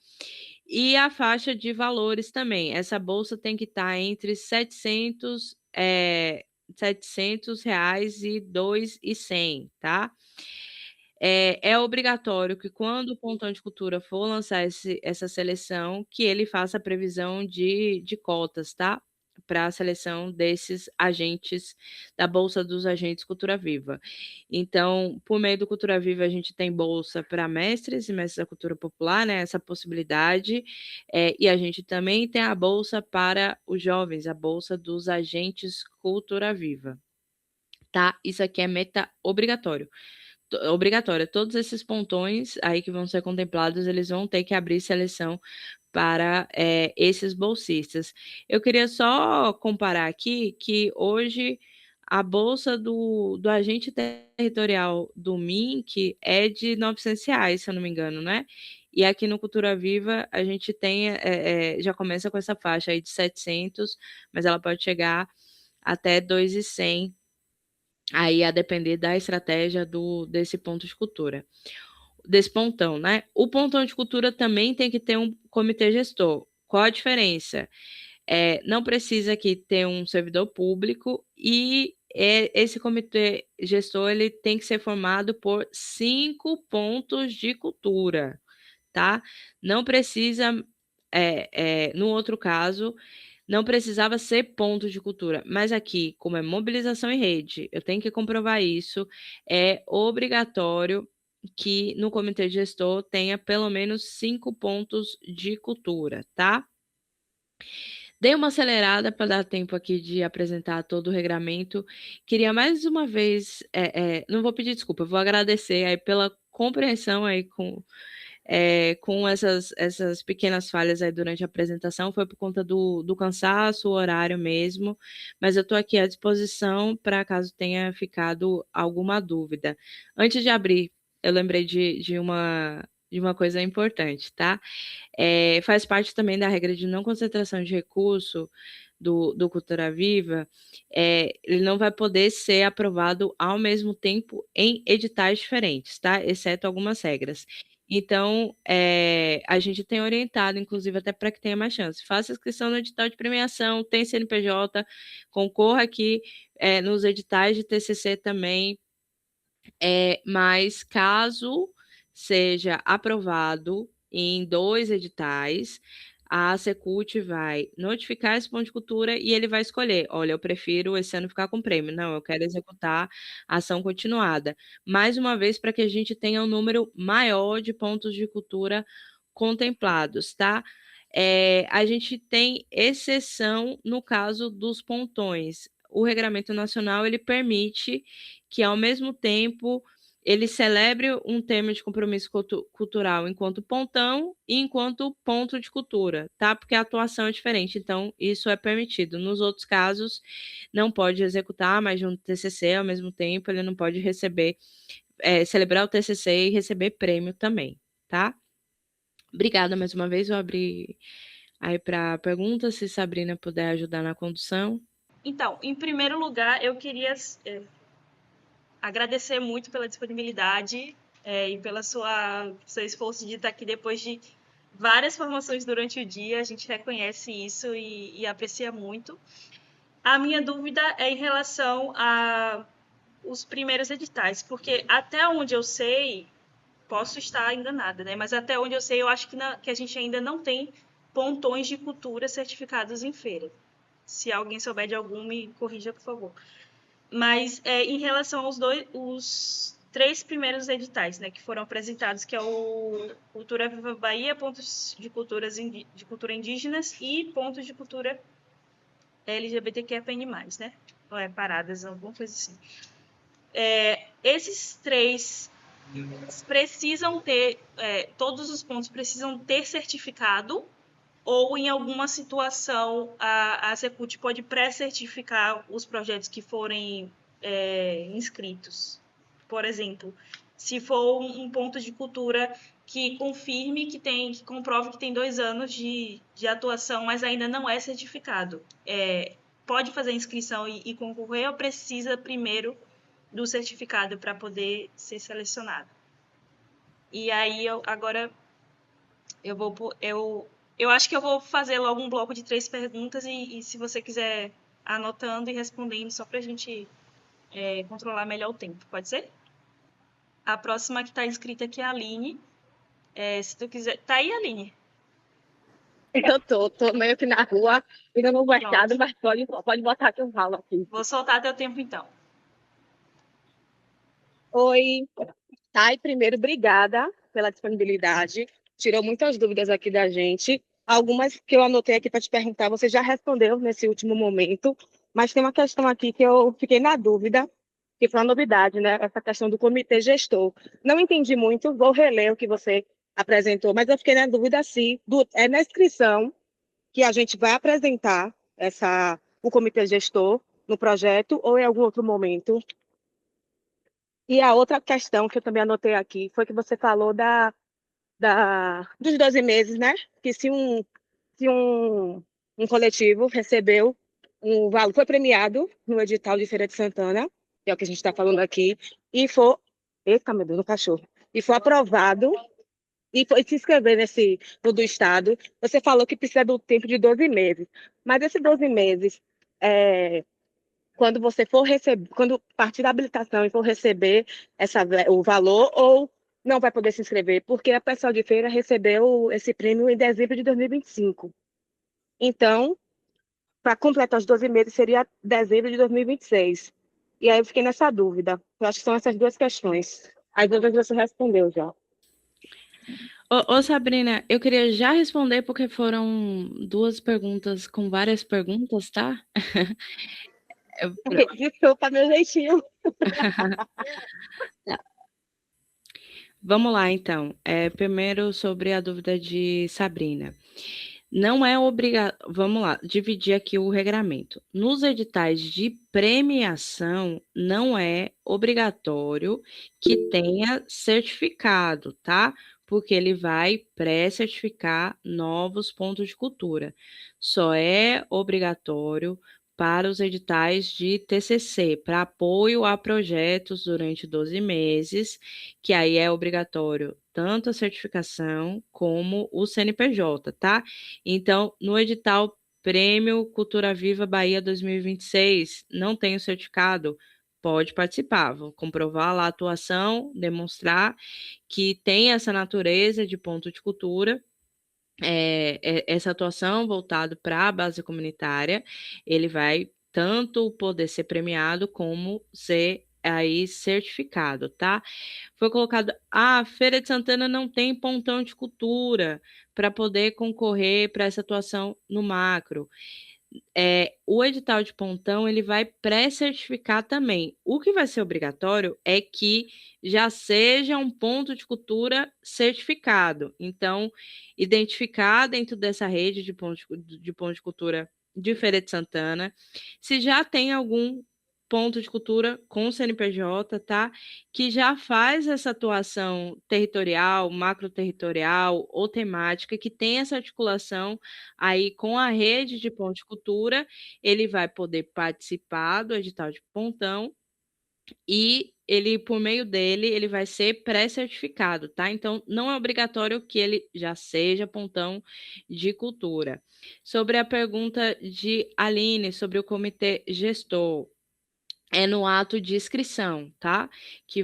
E a faixa de valores também. Essa bolsa tem que estar entre 700 reais e 2.100, tá? É obrigatório que quando o Pontão de Cultura for lançar essa seleção, que ele faça a previsão de cotas, tá? Para a seleção desses agentes, da Bolsa dos Agentes Cultura Viva. Então, por meio do Cultura Viva, a gente tem bolsa para mestres e mestres da cultura popular, né? Essa possibilidade. E a gente também tem a bolsa para os jovens, a Bolsa dos Agentes Cultura Viva. Tá? Isso aqui é meta obrigatória. Todos esses pontões aí que vão ser contemplados, eles vão ter que abrir seleção para esses bolsistas. Eu queria só comparar aqui que hoje a bolsa do agente territorial do MINC é de R$ 900, se eu não me engano, né? E aqui no Cultura Viva a gente tem, já começa com essa faixa aí de 700, mas ela pode chegar até 2.100, aí a depender da estratégia desse ponto de cultura, desse pontão, né? O pontão de cultura também tem que ter um comitê gestor. Qual a diferença? Não precisa aqui ter um servidor público e esse comitê gestor ele tem que ser formado por 5 pontos de cultura, tá? Não precisa, no outro caso, não precisava ser ponto de cultura, mas aqui, como é mobilização em rede, eu tenho que comprovar isso, é obrigatório que no comitê gestor tenha pelo menos 5 pontos de cultura, tá? Dei uma acelerada para dar tempo aqui de apresentar todo o regramento. Queria mais uma vez, não vou pedir desculpa, vou agradecer aí pela compreensão aí com essas pequenas falhas aí durante a apresentação, foi por conta do cansaço, o horário mesmo, mas eu estou aqui à disposição para caso tenha ficado alguma dúvida. Antes de abrir, eu lembrei de uma coisa importante, tá? Faz parte também da regra de não concentração de recurso do Cultura Viva, ele não vai poder ser aprovado ao mesmo tempo em editais diferentes, tá? Exceto algumas regras. Então, a gente tem orientado, inclusive, até para que tenha mais chance. Faça inscrição no edital de premiação, tem CNPJ, concorra aqui nos editais de TCC também, mas caso seja aprovado em 2 editais, a Secult vai notificar esse ponto de cultura e ele vai escolher: olha, eu prefiro esse ano ficar com prêmio, não, eu quero executar a ação continuada. Mais uma vez, para que a gente tenha um número maior de pontos de cultura contemplados, tá? A gente tem exceção no caso dos pontões. O Regramento Nacional, ele permite que, ao mesmo tempo, ele celebre um termo de compromisso cultural enquanto pontão e enquanto ponto de cultura, tá? Porque a atuação é diferente, então isso é permitido. Nos outros casos, não pode executar mais de um TCC ao mesmo tempo, ele não pode receber, celebrar o TCC e receber prêmio também, tá? Obrigada mais uma vez, vou abrir aí para perguntas, se Sabrina puder ajudar na condução. Então, em primeiro lugar, eu queria agradecer muito pela disponibilidade e pela seu esforço de estar aqui depois de várias formações durante o dia. A gente reconhece isso e aprecia muito. A minha dúvida é em relação aos primeiros editais, porque até onde eu sei, posso estar enganada, né? Mas até onde eu sei, eu acho que a gente ainda não tem pontões de cultura certificados em feira. Se alguém souber de algum, me corrija, por favor. Mas em relação aos os 3 primeiros editais, né, que foram apresentados, que é o Cultura Viva Bahia, pontos de cultura indígenas e pontos de cultura LGBTQIA+, né? Ou paradas, alguma coisa assim. Esses 3 precisam ter, todos os pontos precisam ter certificado, ou em alguma situação a Secult pode pré-certificar os projetos que forem inscritos. Por exemplo, se for um ponto de cultura que confirme que comprove que tem 2 anos de atuação, mas ainda não é certificado, pode fazer inscrição e concorrer, ou precisa primeiro do certificado para poder ser selecionado? E aí, agora, eu acho que eu vou fazer logo um bloco de 3 perguntas e se você quiser anotando e respondendo, só para a gente controlar melhor o tempo, pode ser? A próxima que está inscrita aqui é a Aline. Se tu quiser... Tá aí, Aline? Eu tô meio que na rua, indo no mercado, mas pode botar que eu falo aqui. Vou soltar teu tempo, então. Oi. Tá, e primeiro, obrigada pela disponibilidade. Tirou muitas dúvidas aqui da gente. Algumas que eu anotei aqui para te perguntar, você já respondeu nesse último momento, mas tem uma questão aqui que eu fiquei na dúvida, que foi uma novidade, né? Essa questão do comitê gestor. Não entendi muito, vou reler o que você apresentou, mas eu fiquei na dúvida se é na inscrição que a gente vai apresentar o comitê gestor no projeto ou em algum outro momento. E a outra questão que eu também anotei aqui foi que você falou dos 12 meses, né? Que se um coletivo recebeu um valor, foi premiado no edital de Feira de Santana, que é o que a gente está falando aqui, e for. Eita, meu Deus, no cachorro. E foi aprovado e foi se inscrever no do Estado. Você falou que precisa do tempo de 12 meses. Mas esses 12 meses, quando você for receber, quando partir da habilitação e for receber o valor, ou não vai poder se inscrever, porque a pessoa de feira recebeu esse prêmio em dezembro de 2025. Então, para completar os 12 meses, seria dezembro de 2026. E aí eu fiquei nessa dúvida. Eu acho que são essas 2 questões. As outras você respondeu já. Ô, Sabrina, eu queria já responder porque foram 2 perguntas com várias perguntas, tá? Desculpa, meu jeitinho. Vamos lá, então. Primeiro sobre a dúvida de Sabrina. Não é obrigatório. Vamos lá, dividir aqui o regramento. Nos editais de premiação, não é obrigatório que tenha certificado, tá? Porque ele vai pré-certificar novos pontos de cultura. Só é obrigatório para os editais de TCC, para apoio a projetos durante 12 meses, que aí é obrigatório tanto a certificação como o CNPJ, tá? Então, no edital Prêmio Cultura Viva Bahia 2026, não tem o certificado? Pode participar, vou comprovar lá a atuação, demonstrar que tem essa natureza de ponto de cultura, essa atuação voltado para a base comunitária, ele vai tanto poder ser premiado como ser aí certificado, tá? Foi colocado, Feira de Santana não tem pontão de cultura para poder concorrer para essa atuação no macro. O edital de pontão ele vai pré-certificar também. O que vai ser obrigatório é que já seja um ponto de cultura certificado. Então, identificar dentro dessa rede de ponto de cultura de Feira de Santana, se já tem algum ponto de cultura com o CNPJ, tá? Que já faz essa atuação territorial, macro-territorial ou temática, que tem essa articulação aí com a rede de ponto de cultura, ele vai poder participar do edital de pontão e ele, por meio dele, ele vai ser pré-certificado, tá? Então, não é obrigatório que ele já seja pontão de cultura. Sobre a pergunta de Aline sobre o comitê gestor, é no ato de inscrição, tá? Que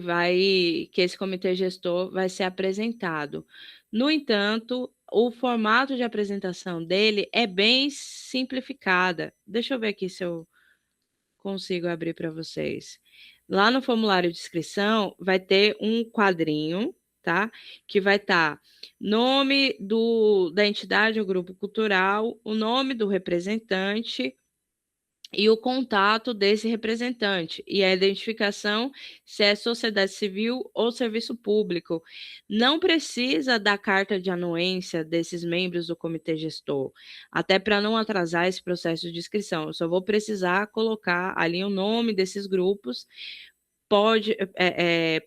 esse comitê gestor vai ser apresentado. No entanto, o formato de apresentação dele é bem simplificada. Deixa eu ver aqui se eu consigo abrir para vocês. Lá no formulário de inscrição vai ter um quadrinho, tá? Que vai estar nome da entidade ou grupo cultural, o nome do representante, e o contato desse representante e a identificação se é sociedade civil ou serviço público. Não precisa da carta de anuência desses membros do comitê gestor, até para não atrasar esse processo de inscrição. Eu só vou precisar colocar ali o nome desses grupos.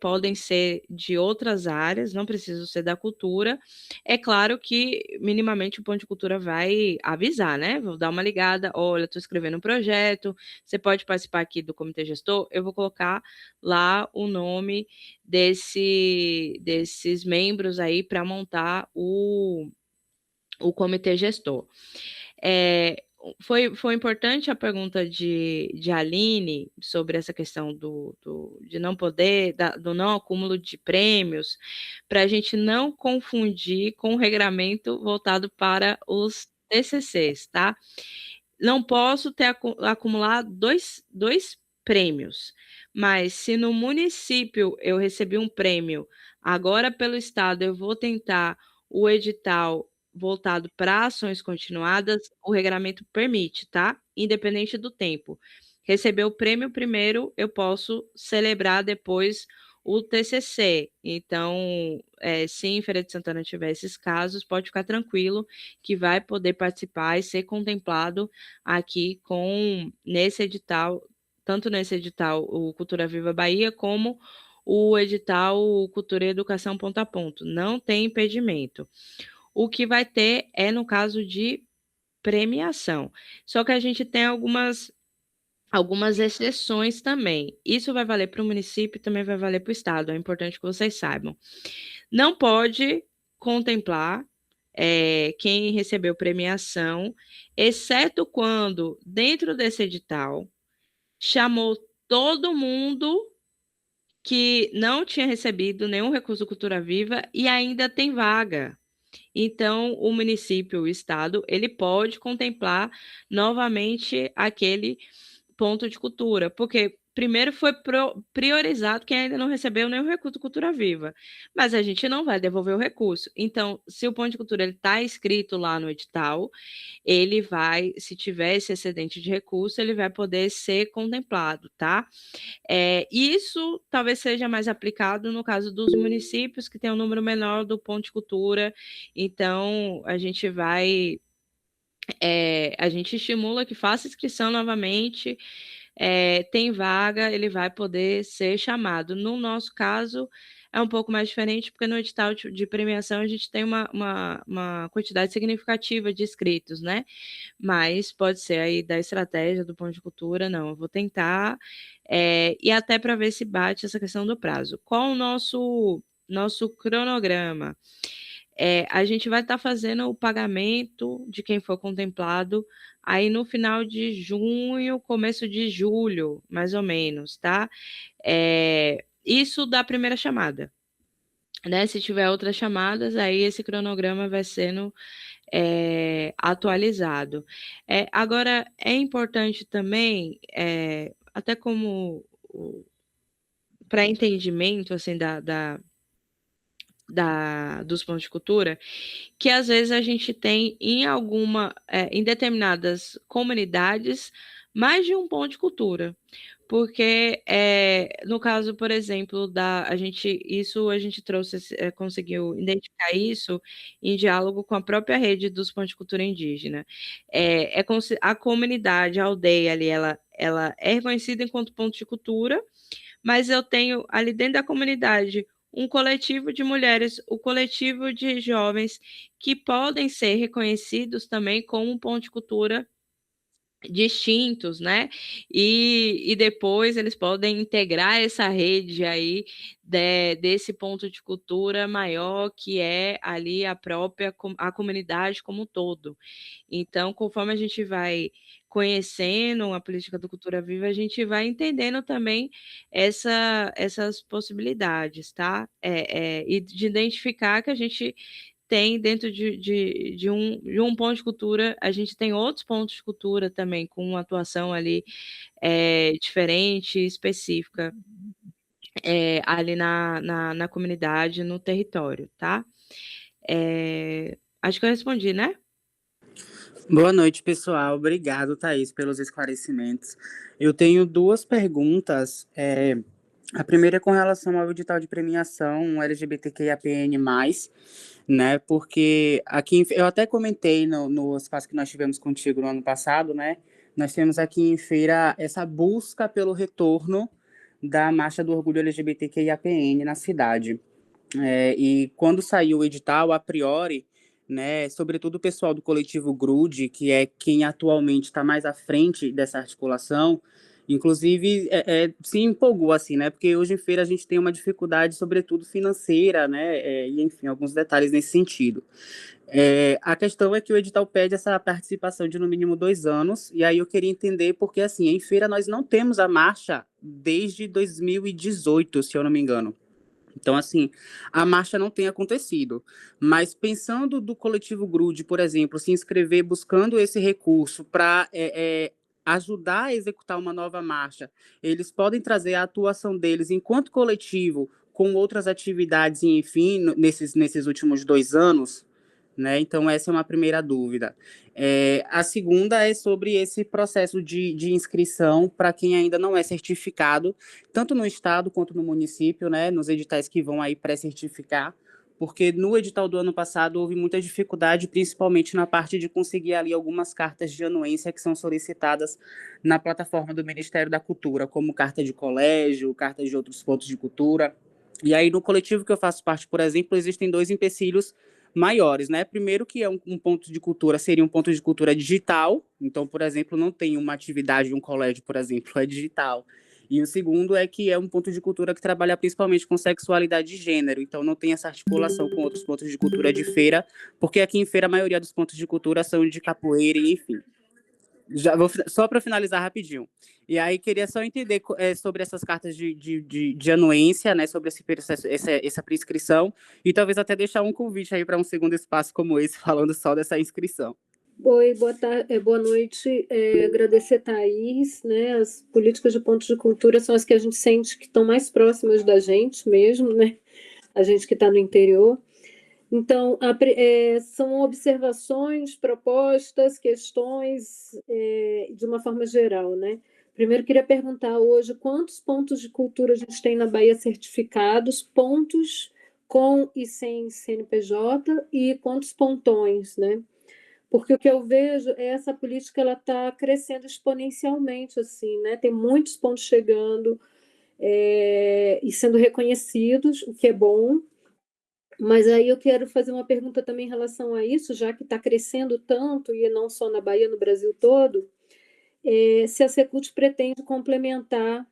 Podem ser de outras áreas, não precisam ser da cultura. É claro que, minimamente, o Ponto de Cultura vai avisar, né? Vou dar uma ligada, olha, estou escrevendo um projeto, você pode participar aqui do comitê gestor, eu vou colocar lá o nome desses membros aí para montar o comitê gestor. Foi importante a pergunta de Aline sobre essa questão de não poder, do não acúmulo de prêmios, para a gente não confundir com o regramento voltado para os TCCs, tá? Não posso acumular dois prêmios, mas se no município eu recebi um prêmio, agora pelo Estado eu vou tentar o edital voltado para ações continuadas, o regramento permite, tá? Independente do tempo. Receber o prêmio primeiro, eu posso celebrar depois o TCC. Então, se em Feira de Santana tiver esses casos, pode ficar tranquilo que vai poder participar e ser contemplado aqui nesse edital, tanto nesse edital, o Cultura Viva Bahia, como o edital Cultura e Educação Ponto a Ponto. Não tem impedimento. O que vai ter é no caso de premiação. Só que a gente tem algumas exceções também. Isso vai valer para o município e também vai valer para o estado. É importante que vocês saibam. Não pode contemplar quem recebeu premiação, exceto quando, dentro desse edital, chamou todo mundo que não tinha recebido nenhum recurso Cultura Viva e ainda tem vaga. Então, o município, o estado, ele pode contemplar novamente aquele ponto de cultura, porque primeiro foi priorizado quem ainda não recebeu nenhum recurso Cultura Viva, mas a gente não vai devolver o recurso. Então, se o ponto de cultura está escrito lá no edital, ele vai, se tiver esse excedente de recurso, ele vai poder ser contemplado, tá? Isso talvez seja mais aplicado no caso dos municípios que tem um número menor do ponto de cultura, então a gente vai, a gente estimula que faça inscrição novamente, tem vaga, ele vai poder ser chamado. No nosso caso, é um pouco mais diferente, porque no edital de premiação a gente tem uma quantidade significativa de inscritos, né? Mas pode ser aí da estratégia do ponto de cultura, não, eu vou tentar, e até para ver se bate essa questão do prazo. Qual o nosso cronograma? A gente vai estar fazendo o pagamento de quem for contemplado aí no final de junho, começo de julho, mais ou menos, tá? Isso da primeira chamada, né? Se tiver outras chamadas, aí esse cronograma vai sendo atualizado. Agora, é importante também, até como para entendimento assim, dos pontos de cultura, que às vezes a gente tem em determinadas comunidades mais de um ponto de cultura. Porque, no caso, por exemplo, a gente trouxe, conseguiu identificar isso em diálogo com a própria rede dos pontos de cultura indígena. A comunidade, a aldeia ali, ela é reconhecida enquanto ponto de cultura, mas eu tenho ali dentro da comunidade um coletivo de mulheres, o coletivo de jovens que podem ser reconhecidos também como um ponto de cultura distintos, né? E depois eles podem integrar essa rede aí desse ponto de cultura maior que é ali a comunidade como um todo. Então, conforme a gente vai conhecendo a política do Cultura Viva, a gente vai entendendo também essas possibilidades, tá? E de identificar que a gente tem dentro de um ponto de cultura, a gente tem outros pontos de cultura também, com uma atuação ali diferente, específica, ali na comunidade, no território, tá? Acho que eu respondi, né? Boa noite, pessoal. Obrigado, Thaís, pelos esclarecimentos. Eu tenho duas perguntas. A primeira é com relação ao edital de premiação LGBTQIAPN+, né? Porque aqui, eu até comentei no espaço que nós tivemos contigo no ano passado, né? Nós temos aqui em Feira essa busca pelo retorno da Marcha do Orgulho LGBTQIAPN na cidade. E quando saiu o edital, a priori, né, sobretudo o pessoal do coletivo GRUD, que é quem atualmente está mais à frente dessa articulação, inclusive se empolgou assim, né, porque hoje em feira a gente tem uma dificuldade, sobretudo financeira, né, e enfim, alguns detalhes nesse sentido. A questão é que o edital pede essa participação de no mínimo 2 anos, e aí eu queria entender, porque assim, em feira nós não temos a marcha desde 2018, se eu não me engano. Então, assim, a marcha não tem acontecido. Mas pensando do coletivo GRUD, por exemplo, se inscrever buscando esse recurso para ajudar a executar uma nova marcha, eles podem trazer a atuação deles enquanto coletivo com outras atividades, enfim, nesses últimos 2 anos, né? Então, essa é uma primeira dúvida. A segunda é sobre esse processo de inscrição para quem ainda não é certificado, tanto no estado quanto no município, né? Nos editais que vão aí pré-certificar, porque no edital do ano passado houve muita dificuldade, principalmente na parte de conseguir ali algumas cartas de anuência que são solicitadas na plataforma do Ministério da Cultura, como carta de colégio, carta de outros pontos de cultura. E aí, no coletivo que eu faço parte, por exemplo, existem 2 empecilhos maiores, né? Primeiro que é um ponto de cultura, seria um ponto de cultura digital, então, por exemplo, não tem uma atividade de um colégio, por exemplo, é digital. E o segundo é que é um ponto de cultura que trabalha principalmente com sexualidade e gênero, então não tem essa articulação com outros pontos de cultura de feira, porque aqui em feira a maioria dos pontos de cultura são de capoeira e enfim. Já vou, só para finalizar rapidinho. E aí queria só entender sobre essas cartas de anuência, né, sobre esse processo, essa prescrição, e talvez até deixar um convite aí para um segundo espaço como esse, falando só dessa inscrição. Oi, boa noite. Agradecer a Thaís, né? As políticas de pontos de cultura são as que a gente sente que estão mais próximas da gente mesmo, né? A gente que está no interior. Então, são observações, propostas, questões, de uma forma geral, né? Primeiro, queria perguntar hoje quantos pontos de cultura a gente tem na Bahia certificados, pontos com e sem CNPJ e quantos pontões, né? Porque o que eu vejo é essa política ela está crescendo exponencialmente, assim, né? Tem muitos pontos chegando e sendo reconhecidos, o que é bom. Mas aí eu quero fazer uma pergunta também em relação a isso, já que está crescendo tanto, e não só na Bahia, no Brasil todo, se a Secult pretende complementar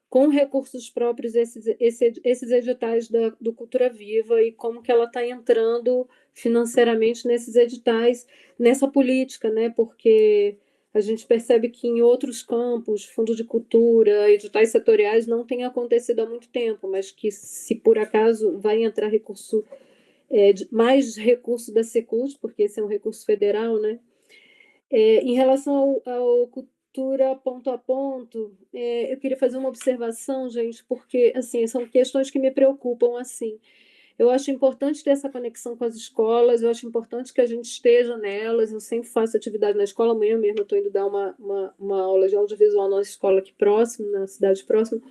com recursos próprios esses editais do Cultura Viva e como que ela está entrando financeiramente nesses editais, nessa política, né? Porque a gente percebe que em outros campos, fundo de cultura, editais setoriais, não tem acontecido há muito tempo, mas que se por acaso vai entrar recurso, mais recurso da Secult, porque esse é um recurso federal, né? Em relação ao cultura ponto a ponto, eu queria fazer uma observação, gente, porque assim são questões que me preocupam assim. Eu acho importante ter essa conexão com as escolas, eu acho importante que a gente esteja nelas. Eu sempre faço atividade na escola, amanhã mesmo eu estou indo dar uma aula de audiovisual na nossa escola aqui próximo, na cidade próxima.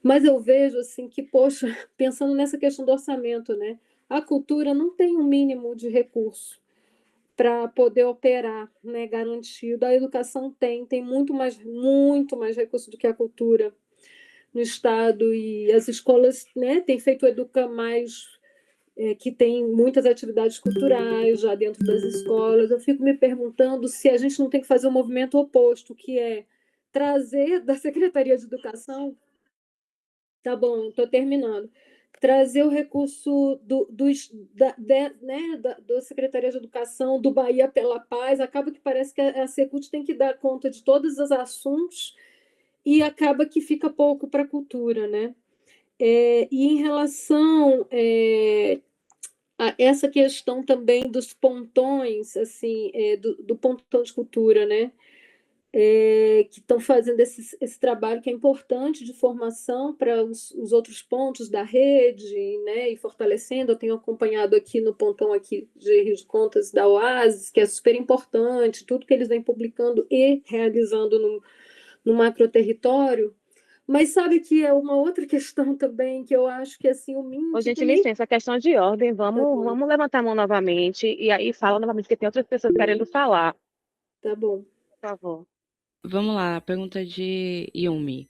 Mas eu vejo assim que, poxa, pensando nessa questão do orçamento, né? A cultura não tem um mínimo de recurso para poder operar, né, garantido. A educação tem muito mais recurso do que a cultura no estado, e as escolas, né, têm feito o Educa Mais, que tem muitas atividades culturais já dentro das escolas. Eu fico me perguntando se a gente não tem que fazer um movimento oposto, que é trazer da Secretaria de Educação. Tá bom, estou terminando. Trazer o recurso da Secretaria de Educação, do Bahia pela Paz, acaba que parece que a Secult tem que dar conta de todos os assuntos e acaba que fica pouco para a cultura, né? E em relação a essa questão também dos pontões, assim, do pontão de cultura, né? Que estão fazendo esse trabalho que é importante de formação para os outros pontos da rede, né, e fortalecendo. Eu tenho acompanhado aqui no pontão aqui de Rio de Contas da Oasis, que é super importante, tudo que eles vêm publicando e realizando no macroterritório. Mas sabe que é uma outra questão também que eu acho que assim o mínimo Ô, que gente, tem. licença, questão de ordem. Tá bom, Vamos levantar a mão novamente e aí fala novamente, porque tem outras pessoas querendo falar. tá bom. Por favor. Vamos lá, pergunta de Yumi.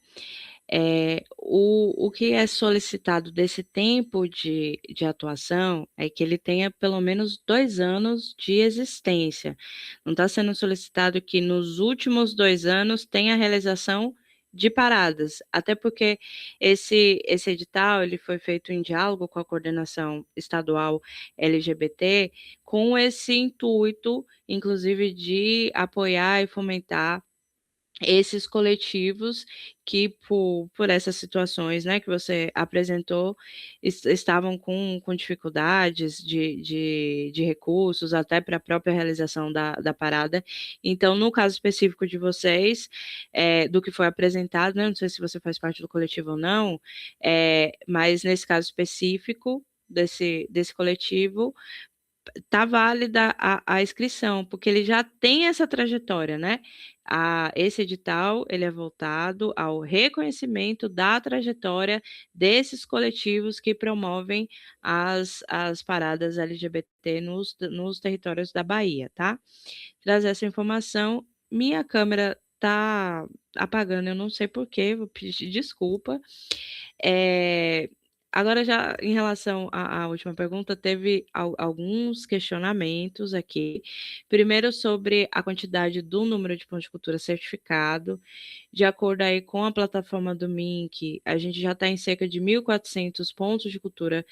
O que é solicitado desse tempo de atuação é que ele tenha pelo menos 2 anos de existência. Não está sendo solicitado que nos últimos 2 anos tenha realização de paradas, até porque esse edital ele foi feito em diálogo com a coordenação estadual LGBT, com esse intuito, inclusive, de apoiar e fomentar esses coletivos que, por essas situações, né, que você apresentou, estavam com dificuldades de recursos, até para a própria realização da parada. Então, no caso específico de vocês, do que foi apresentado, né, não sei se você faz parte do coletivo ou não, mas nesse caso específico desse coletivo, tá válida a inscrição, porque ele já tem essa trajetória, né? Esse edital, ele é voltado ao reconhecimento da trajetória desses coletivos que promovem as paradas LGBT nos territórios da Bahia, tá? Trazer essa informação. Minha câmera tá apagando, eu não sei por quê, vou pedir desculpa. Agora, já em relação à última pergunta, teve alguns questionamentos aqui. Primeiro, sobre a quantidade do número de pontos de cultura certificado. De acordo aí com a plataforma do MINC, a gente já está em cerca de 1.400 pontos de cultura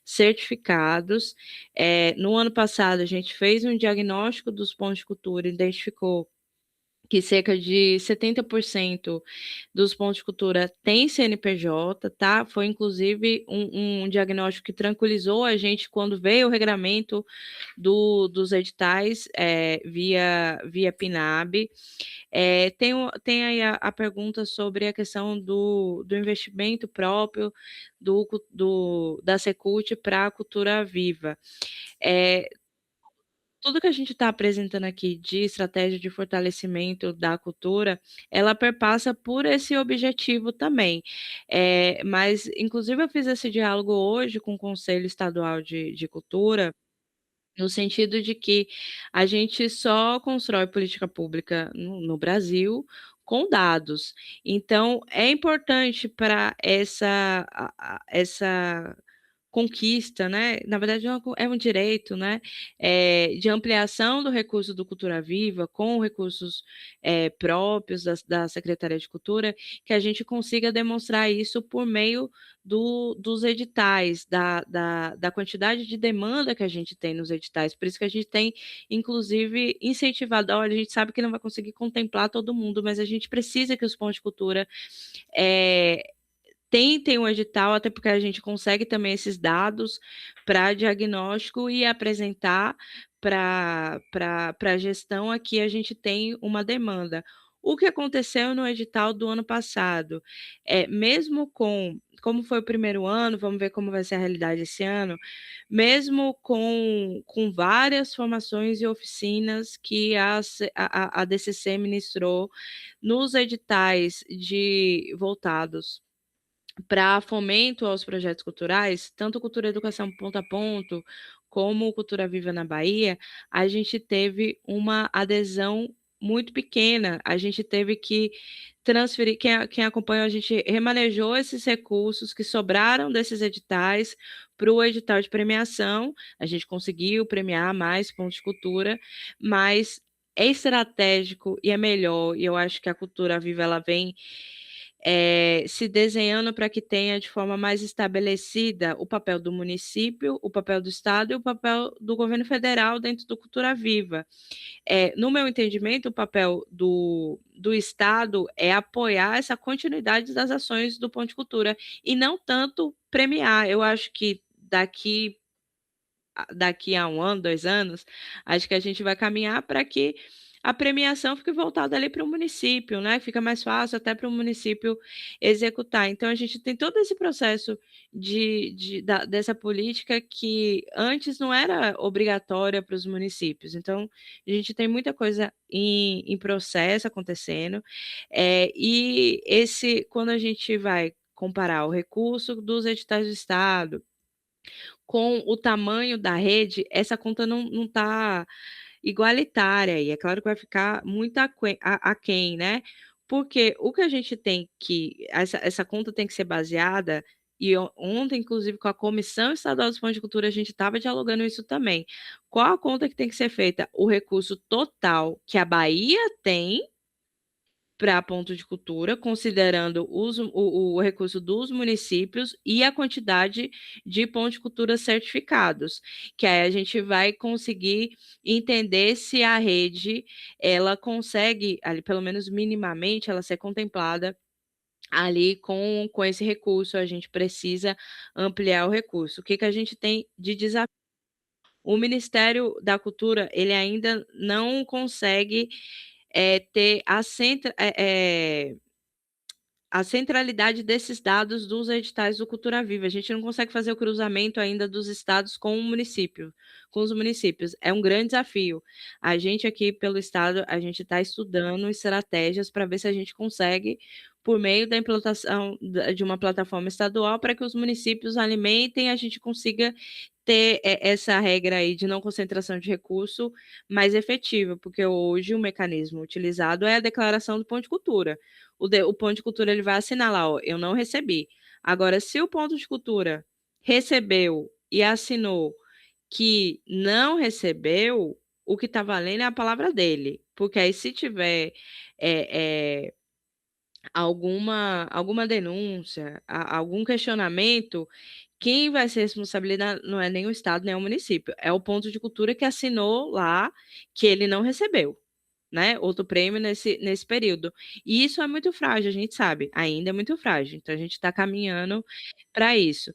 certificados. No ano passado, a gente fez um diagnóstico dos pontos de cultura, identificou que cerca de 70% dos pontos de cultura tem CNPJ, tá? Foi inclusive um diagnóstico que tranquilizou a gente quando veio o regramento dos editais via PNAB. Tem aí a pergunta sobre a questão do investimento próprio da Secult para a cultura viva. Tudo que a gente está apresentando aqui de estratégia de fortalecimento da cultura, ela perpassa por esse objetivo também. Mas, inclusive, eu fiz esse diálogo hoje com o Conselho Estadual de Cultura, no sentido de que a gente só constrói política pública no Brasil com dados. Então, é importante para essa conquista, né, na verdade é um direito, né, de ampliação do recurso do Cultura Viva com recursos, próprios da Secretaria de Cultura, que a gente consiga demonstrar isso por meio dos editais, da quantidade de demanda que a gente tem nos editais. Por isso que a gente tem, inclusive, incentivado. Olha, a gente sabe que não vai conseguir contemplar todo mundo, mas a gente precisa que os pontos de cultura tentem um edital, até porque a gente consegue também esses dados para diagnóstico e apresentar para a gestão. Aqui a gente tem uma demanda. O que aconteceu no edital do ano passado? Mesmo como foi o primeiro ano, vamos ver como vai ser a realidade esse ano, mesmo com várias formações e oficinas que a DCC ministrou nos editais voltados para fomento aos projetos culturais, tanto Cultura e Educação Ponto a Ponto, como Cultura Viva na Bahia, a gente teve uma adesão muito pequena. A gente teve que transferir, quem acompanhou, a gente remanejou esses recursos que sobraram desses editais para o edital de premiação. A gente conseguiu premiar mais pontos de cultura, mas é estratégico e é melhor, e eu acho que a Cultura Viva ela vem se desenhando para que tenha de forma mais estabelecida o papel do município, o papel do Estado e o papel do governo federal dentro do Cultura Viva. No meu entendimento, o papel do Estado é apoiar essa continuidade das ações do Ponto de Cultura e não tanto premiar. Eu acho que daqui a 1 ano, 2 anos, acho que a gente vai caminhar para que a premiação fique voltada ali para o município, né? Fica mais fácil até para o município executar. Então, a gente tem todo esse processo dessa política que antes não era obrigatória para os municípios. Então, a gente tem muita coisa em processo acontecendo. E quando a gente vai comparar o recurso dos editais do Estado com o tamanho da rede, essa conta não está igualitária, e é claro que vai ficar muito aquém, né? Porque o que a gente tem essa conta tem que ser baseada, e ontem, inclusive, com a Comissão Estadual dos Pontos de Cultura, a gente estava dialogando isso também. Qual a conta que tem que ser feita? O recurso total que a Bahia tem para ponto de cultura, considerando o recurso dos municípios e a quantidade de pontos de cultura certificados, que aí a gente vai conseguir entender se a rede ela consegue, ali, pelo menos minimamente, ela ser contemplada ali com esse recurso. A gente precisa ampliar o recurso. O que a gente tem de desafio? O Ministério da Cultura, ele ainda não consegue ter a centralidade desses dados dos editais do Cultura Viva. A gente não consegue fazer o cruzamento ainda dos estados com os municípios. É um grande desafio. A gente aqui pelo estado, a gente está estudando estratégias para ver se a gente consegue, por meio da implantação de uma plataforma estadual, para que os municípios alimentem, a gente consiga ter essa regra aí de não concentração de recurso mais efetiva, porque hoje o mecanismo utilizado é a declaração do ponto de cultura. O ponto de cultura ele vai assinalar, ó, eu não recebi. Agora, se o ponto de cultura recebeu e assinou que não recebeu, o que está valendo é a palavra dele. Porque aí, se tiver alguma denúncia, algum questionamento, quem vai ser responsabilidade não é nem o Estado, nem o município, é o ponto de cultura que assinou lá que ele não recebeu. né? Outro prêmio nesse período. E isso é muito frágil, a gente sabe, ainda é muito frágil. Então, a gente está caminhando para isso.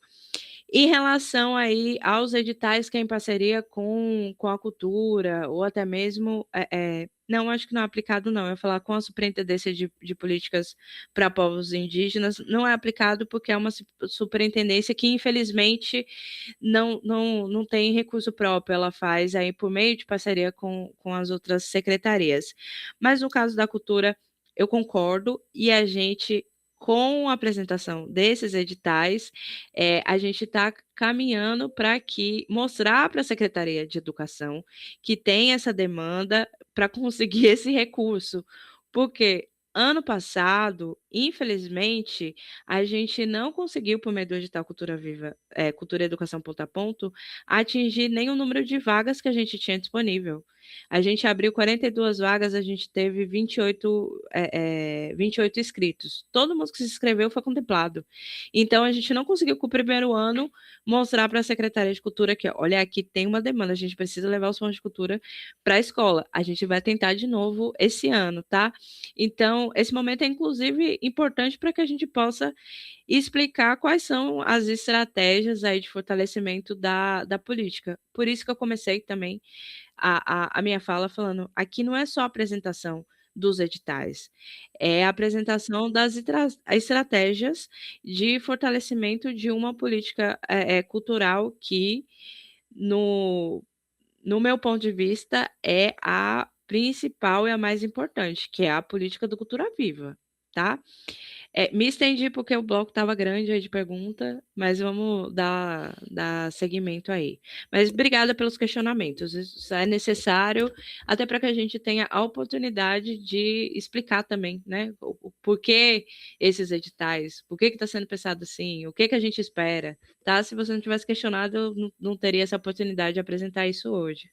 Em relação aí aos editais que é em parceria com a cultura, ou até mesmo, não, acho que não é aplicado não, eu ia falar com a Superintendência de Políticas para Povos Indígenas, não é aplicado porque é uma superintendência que, infelizmente, não tem recurso próprio, ela faz aí por meio de parceria com as outras secretarias. Mas no caso da cultura, eu concordo, e a gente, com a apresentação desses editais, a gente está caminhando para mostrar para a Secretaria de Educação que tem essa demanda para conseguir esse recurso, porque ano passado, infelizmente, a gente não conseguiu, por meio do edital Cultura Viva, Cultura e Educação Ponto a Ponto, atingir nem o número de vagas que a gente tinha disponível. A gente abriu 42 vagas, a gente teve 28 inscritos. Todo mundo que se inscreveu foi contemplado. Então, a gente não conseguiu, com o primeiro ano, mostrar para a Secretaria de Cultura que, olha, aqui tem uma demanda, a gente precisa levar os pontos de cultura para a escola. A gente vai tentar de novo esse ano, tá? Então, esse momento é, inclusive, importante para que a gente possa explicar quais são as estratégias aí de fortalecimento da política. Por isso que eu comecei também a minha fala falando, aqui não é só a apresentação dos editais, é a apresentação das estratégias de fortalecimento de uma política cultural que, no meu ponto de vista, é a principal e a mais importante, que é a política do Cultura Viva, tá? Me estendi porque o bloco estava grande aí de pergunta, mas vamos dar seguimento aí. Mas obrigada pelos questionamentos, isso é necessário, até para que a gente tenha a oportunidade de explicar também, né, o porquê esses editais, por que está sendo pensado assim, o que a gente espera, tá? Se você não tivesse questionado, eu não teria essa oportunidade de apresentar isso hoje.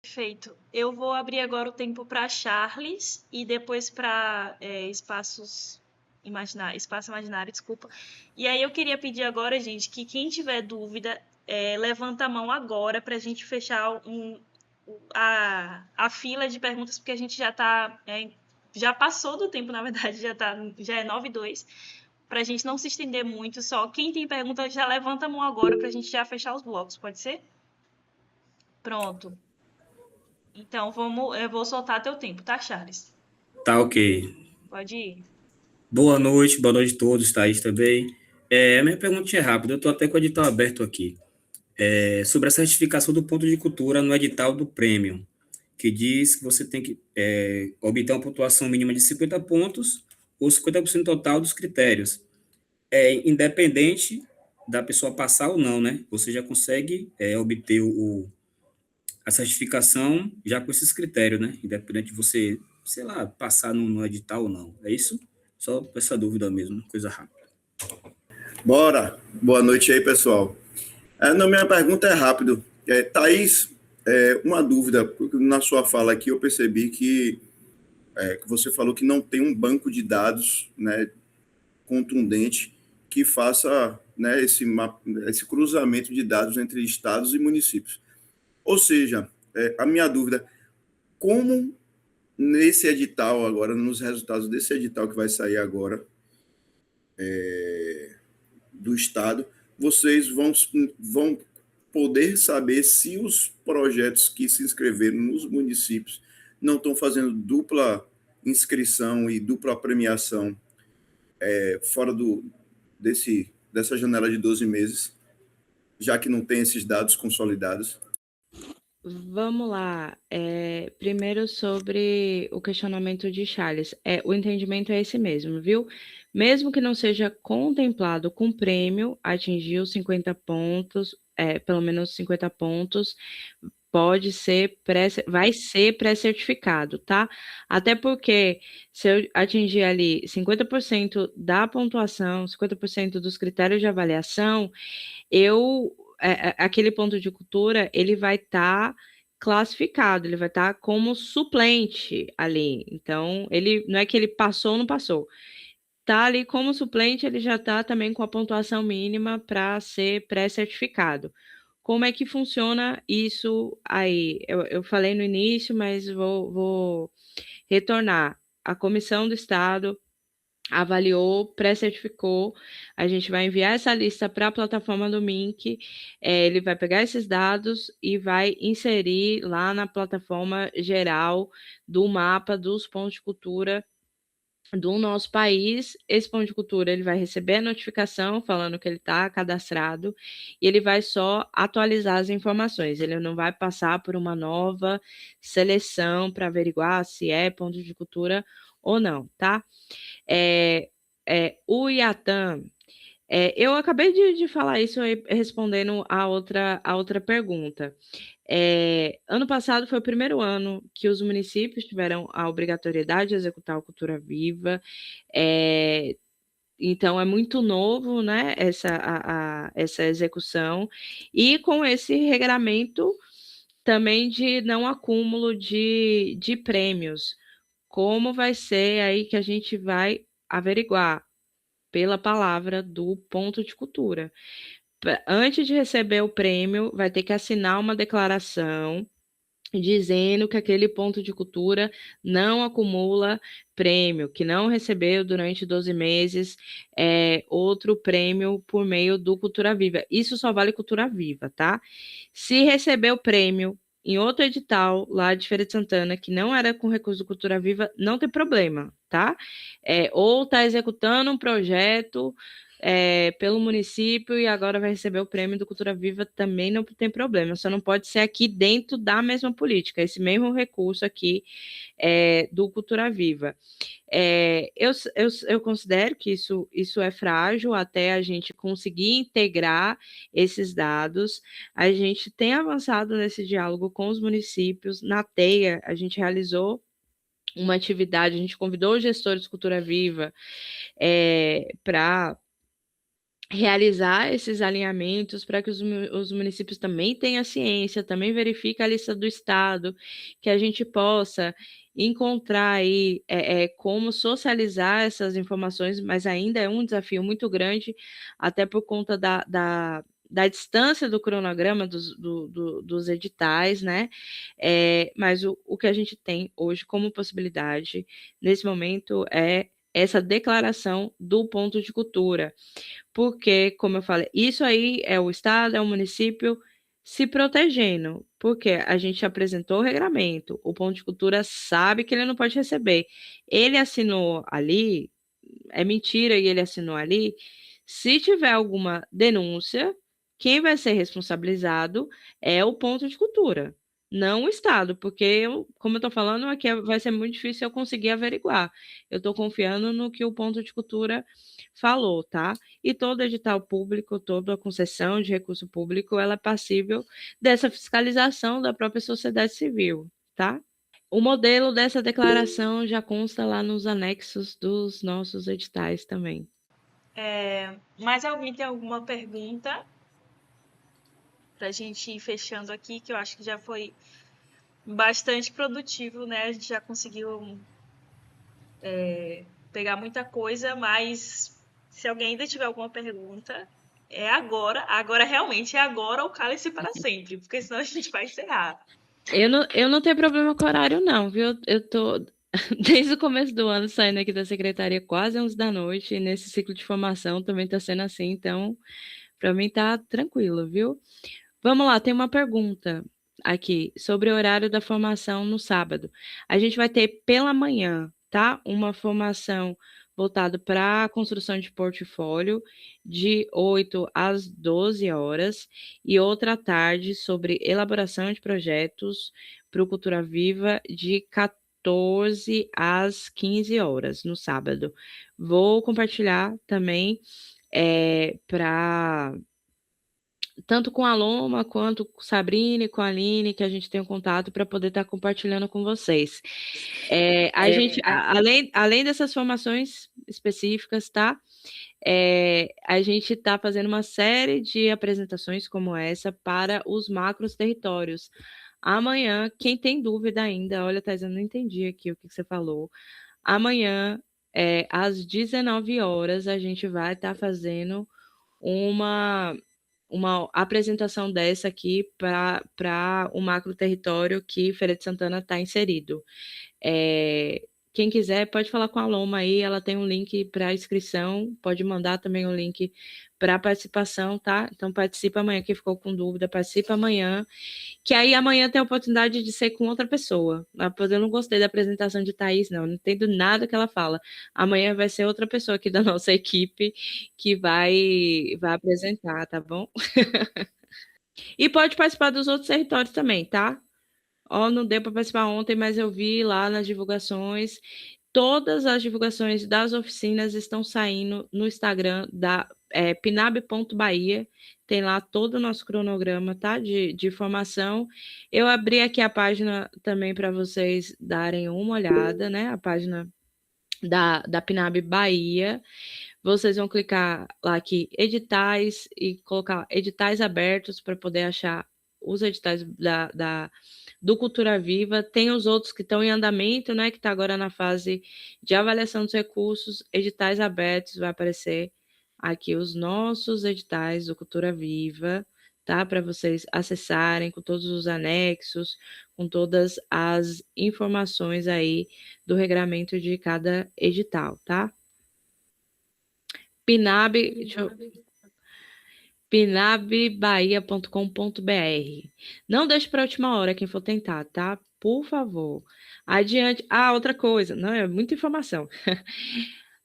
Perfeito. Eu vou abrir agora o tempo para Charles e depois para espaço imaginário, desculpa. E aí eu queria pedir agora, gente, que quem tiver dúvida, levanta a mão agora para a gente fechar a fila de perguntas, porque a gente já passou do tempo, na verdade, já é 9h02, para a gente não se estender muito. Só quem tem pergunta já levanta a mão agora para a gente já fechar os blocos, pode ser? Pronto. Então, eu vou soltar teu tempo, tá, Charles? Tá, ok. Pode ir. Boa noite a todos, Thaís também. A minha pergunta é rápida, eu estou até com o edital aberto aqui. Sobre a certificação do ponto de cultura no edital do Premium, que diz que você tem que obter uma pontuação mínima de 50 pontos ou 50% total dos critérios. Independente da pessoa passar ou não, né? Você já consegue obter a certificação já com esses critérios, né? Independente de você, sei lá, passar no edital ou não. É isso? Só essa dúvida mesmo, coisa rápida. Bora! Boa noite aí, pessoal. Minha pergunta é rápido. Thaís, uma dúvida, porque na sua fala aqui eu percebi que você falou que não tem um banco de dados, né, contundente que faça, né, esse cruzamento de dados entre estados e municípios. Ou seja, a minha dúvida, como nesse edital agora, nos resultados desse edital que vai sair agora do estado, vocês vão poder saber se os projetos que se inscreveram nos municípios não estão fazendo dupla inscrição e dupla premiação fora dessa janela de 12 meses, já que não tem esses dados consolidados? Vamos lá. Primeiro sobre o questionamento de Charles. O entendimento é esse mesmo, viu? Mesmo que não seja contemplado com prêmio, atingir os 50 pontos, pelo menos 50 pontos, vai ser pré-certificado, tá? Até porque se eu atingir ali 50% da pontuação, 50% dos critérios de avaliação, aquele ponto de cultura, ele vai estar classificado, ele vai estar como suplente ali. Então, ele não é que ele passou ou não passou. Tá ali como suplente, ele já está também com a pontuação mínima para ser pré-certificado. como é que funciona isso aí? Eu falei no início, mas vou retornar. A Comissão do Estado avaliou, pré-certificou, a gente vai enviar essa lista para a plataforma do MINC, ele vai pegar esses dados e vai inserir lá na plataforma geral do mapa dos pontos de cultura do nosso país. Esse ponto de cultura ele vai receber a notificação falando que ele está cadastrado e ele vai só atualizar as informações, ele não vai passar por uma nova seleção para averiguar se é ponto de cultura ou não, tá? O IATAM, eu acabei de falar isso aí, respondendo a outra pergunta. Ano passado foi o primeiro ano que os municípios tiveram a obrigatoriedade de executar a Cultura Viva, então é muito novo, né, essa execução, e com esse regramento também de não acúmulo de prêmios. Como vai ser aí que a gente vai averiguar? Pela palavra do ponto de cultura. Antes de receber o prêmio, vai ter que assinar uma declaração dizendo que aquele ponto de cultura não acumula prêmio, que não recebeu durante 12 meses outro prêmio por meio do Cultura Viva. Isso só vale Cultura Viva, tá? Se receber o prêmio em outro edital lá de Feira de Santana, que não era com recurso do Cultura Viva, não tem problema, tá? Ou está executando um projeto pelo município e agora vai receber o prêmio do Cultura Viva, também não tem problema, só não pode ser aqui dentro da mesma política, esse mesmo recurso aqui do Cultura Viva. Eu considero que isso é frágil até a gente conseguir integrar esses dados. A gente tem avançado nesse diálogo com os municípios. Na TEIA, a gente realizou uma atividade, a gente convidou os gestores de Cultura Viva para realizar esses alinhamentos para que os municípios também tenham ciência, também verifiquem a lista do Estado, que a gente possa encontrar aí como socializar essas informações, mas ainda é um desafio muito grande, até por conta da distância do cronograma dos editais, né? Mas o que a gente tem hoje como possibilidade, nesse momento, é essa declaração do ponto de cultura. Porque, como eu falei, isso aí é o Estado, é o município se protegendo, porque a gente apresentou o regramento, o ponto de cultura sabe que ele não pode receber. Ele assinou ali, é mentira e ele assinou ali. Se tiver alguma denúncia, quem vai ser responsabilizado é o ponto de cultura, não o Estado, porque, como eu estou falando, aqui vai ser muito difícil eu conseguir averiguar. Eu estou confiando no que o ponto de cultura falou, tá? E todo edital público, toda concessão de recurso público, ela é passível dessa fiscalização da própria sociedade civil, tá? O modelo dessa declaração já consta lá nos anexos dos nossos editais também. Mais alguém tem alguma pergunta? Para a gente ir fechando aqui, que eu acho que já foi bastante produtivo, né? A gente já conseguiu pegar muita coisa, mas se alguém ainda tiver alguma pergunta, é agora. Agora, realmente, é agora ou cale-se para sempre, porque senão a gente vai encerrar. Eu não tenho problema com o horário, não, viu? Eu tô desde o começo do ano saindo aqui da secretaria quase 11 da noite, e nesse ciclo de formação também tá sendo assim, então, para mim tá tranquilo, viu? Vamos lá, tem uma pergunta aqui sobre o horário da formação no sábado. A gente vai ter pela manhã, tá? Uma formação voltada para a construção de portfólio de 8 às 12 horas e outra à tarde sobre elaboração de projetos para o Cultura Viva de 14 às 15 horas no sábado. Vou compartilhar também para tanto com a Loma, quanto com Sabrina, com a Aline, que a gente tem um contato para poder estar compartilhando com vocês. Além dessas formações específicas, tá? A gente está fazendo uma série de apresentações como essa para os macros territórios. Amanhã, quem tem dúvida ainda, olha, Thais, eu não entendi aqui o que você falou. Amanhã, às 19 horas, a gente vai estar fazendo uma uma apresentação dessa aqui para o macro território que Feira de Santana está inserido. Quem quiser pode falar com a Loma aí, ela tem um link para inscrição, pode mandar também um link para participação, tá? Então participa amanhã, quem ficou com dúvida, participa amanhã, que aí amanhã tem a oportunidade de ser com outra pessoa. Eu não gostei da apresentação de Thaís, não entendo nada que ela fala. Amanhã vai ser outra pessoa aqui da nossa equipe que vai apresentar, tá bom? E pode participar dos outros territórios também, tá? Não deu para participar ontem, mas eu vi lá nas divulgações. Todas as divulgações das oficinas estão saindo no Instagram da pinab.bahia. Tem lá todo o nosso cronograma, tá? De formação. Eu abri aqui a página também para vocês darem uma olhada, né? A página da Pinab Bahia. Vocês vão clicar lá aqui, editais, e colocar editais abertos para poder achar os editais do Cultura Viva. Tem os outros que estão em andamento, né? Que está agora na fase de avaliação dos recursos, editais abertos, vai aparecer aqui os nossos editais do Cultura Viva, tá? Para vocês acessarem com todos os anexos, com todas as informações aí do regramento de cada edital, tá? pinabbahia.com.br. Não deixe para a última hora quem for tentar, tá? Por favor. Adiante. Outra coisa. Não, é muita informação.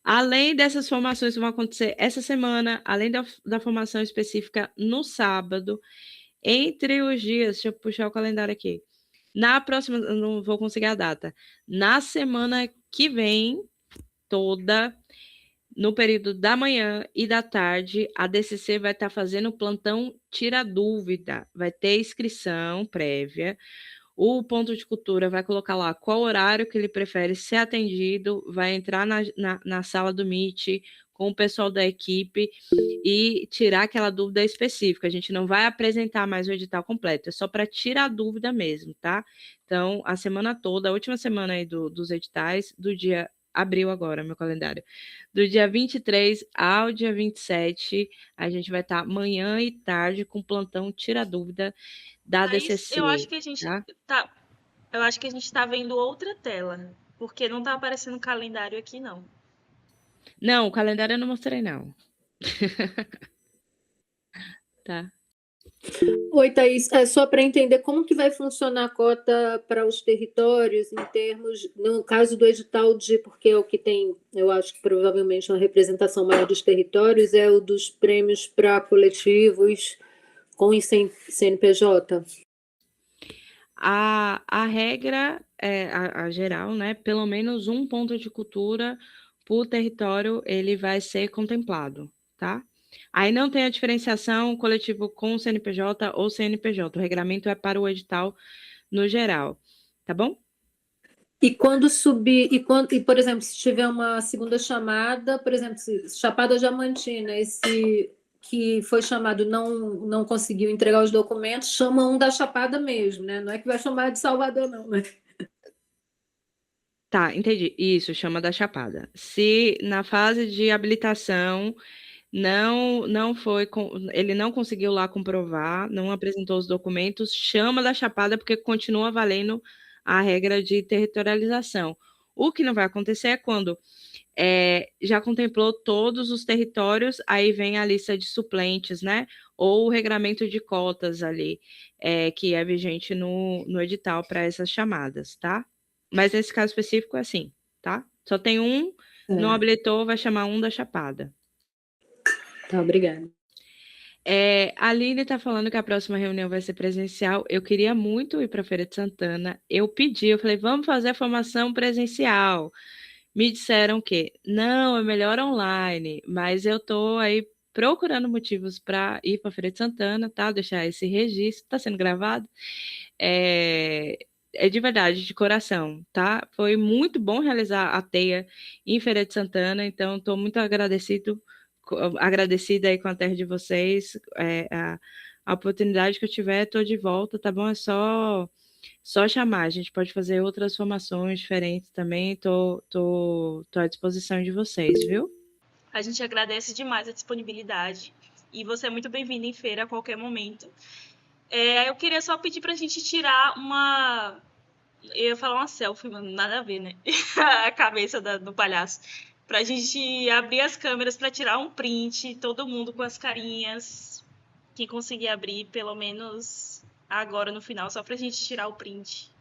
Além dessas formações que vão acontecer essa semana, além da formação específica no sábado, entre os dias, deixa eu puxar o calendário aqui. Na próxima, eu não vou conseguir a data. Na semana que vem, toda, no período da manhã e da tarde, a DCC vai estar fazendo o plantão Tira Dúvida. Vai ter inscrição prévia. O ponto de cultura vai colocar lá qual horário que ele prefere ser atendido, vai entrar na sala do Meet com o pessoal da equipe e tirar aquela dúvida específica. A gente não vai apresentar mais o edital completo, é só para tirar a dúvida mesmo, tá? Então, a semana toda, a última semana aí dos editais, do dia... Abriu agora meu calendário. Do dia 23 ao dia 27, a gente vai estar manhã e tarde com plantão Tira Dúvida da DCC. Eu acho que a gente tá? Eu acho que a gente está vendo outra tela, porque não está aparecendo o calendário aqui, não. Não, o calendário eu não mostrei, não. Tá. Oi, Thaís. Só para entender como que vai funcionar a cota para os territórios, em termos, no caso do edital porque é o que tem, eu acho que provavelmente uma representação maior dos territórios, é o dos prêmios para coletivos com CNPJ? A regra é a geral, né? Pelo menos um ponto de cultura por território ele vai ser contemplado, tá? Aí não tem a diferenciação coletivo com CNPJ ou CNPJ. O regramento é para o edital no geral, tá bom? E quando subir, por exemplo, se tiver uma segunda chamada, por exemplo, Chapada Diamantina, esse que foi chamado não conseguiu entregar os documentos, chama um da Chapada mesmo, né? Não é que vai chamar de Salvador, não, né? Tá, entendi. Isso, chama da Chapada. Se na fase de habilitação ele não conseguiu lá comprovar, não apresentou os documentos, chama da Chapada porque continua valendo a regra de territorialização. O que não vai acontecer é quando já contemplou todos os territórios, aí vem a lista de suplentes, né? Ou o regramento de cotas ali, que é vigente no edital para essas chamadas, tá? Mas nesse caso específico é assim, tá? Só tem um, não habilitou, vai chamar um da Chapada. Tá, obrigada. A Aline está falando que a próxima reunião vai ser presencial. Eu queria muito ir para a Feira de Santana. Eu falei, vamos fazer a formação presencial. Me disseram que não, é melhor online, mas eu estou aí procurando motivos para ir para a Feira de Santana, tá? Deixar esse registro, está sendo gravado. É de verdade, de coração, tá? Foi muito bom realizar a teia em Feira de Santana, então estou muito agradecida aí com a terra de vocês, a oportunidade que eu tiver, estou de volta, tá bom? É só chamar, a gente pode fazer outras formações diferentes também, estou à disposição de vocês, viu? A gente agradece demais a disponibilidade E você é muito bem-vindo em feira a qualquer momento. Eu queria só pedir pra gente tirar uma... Eu ia falar uma selfie, mano, nada a ver, né? A cabeça do palhaço. Pra gente abrir as câmeras pra tirar um print, todo mundo com as carinhas. Quem conseguir abrir, pelo menos agora no final, só pra gente tirar o print.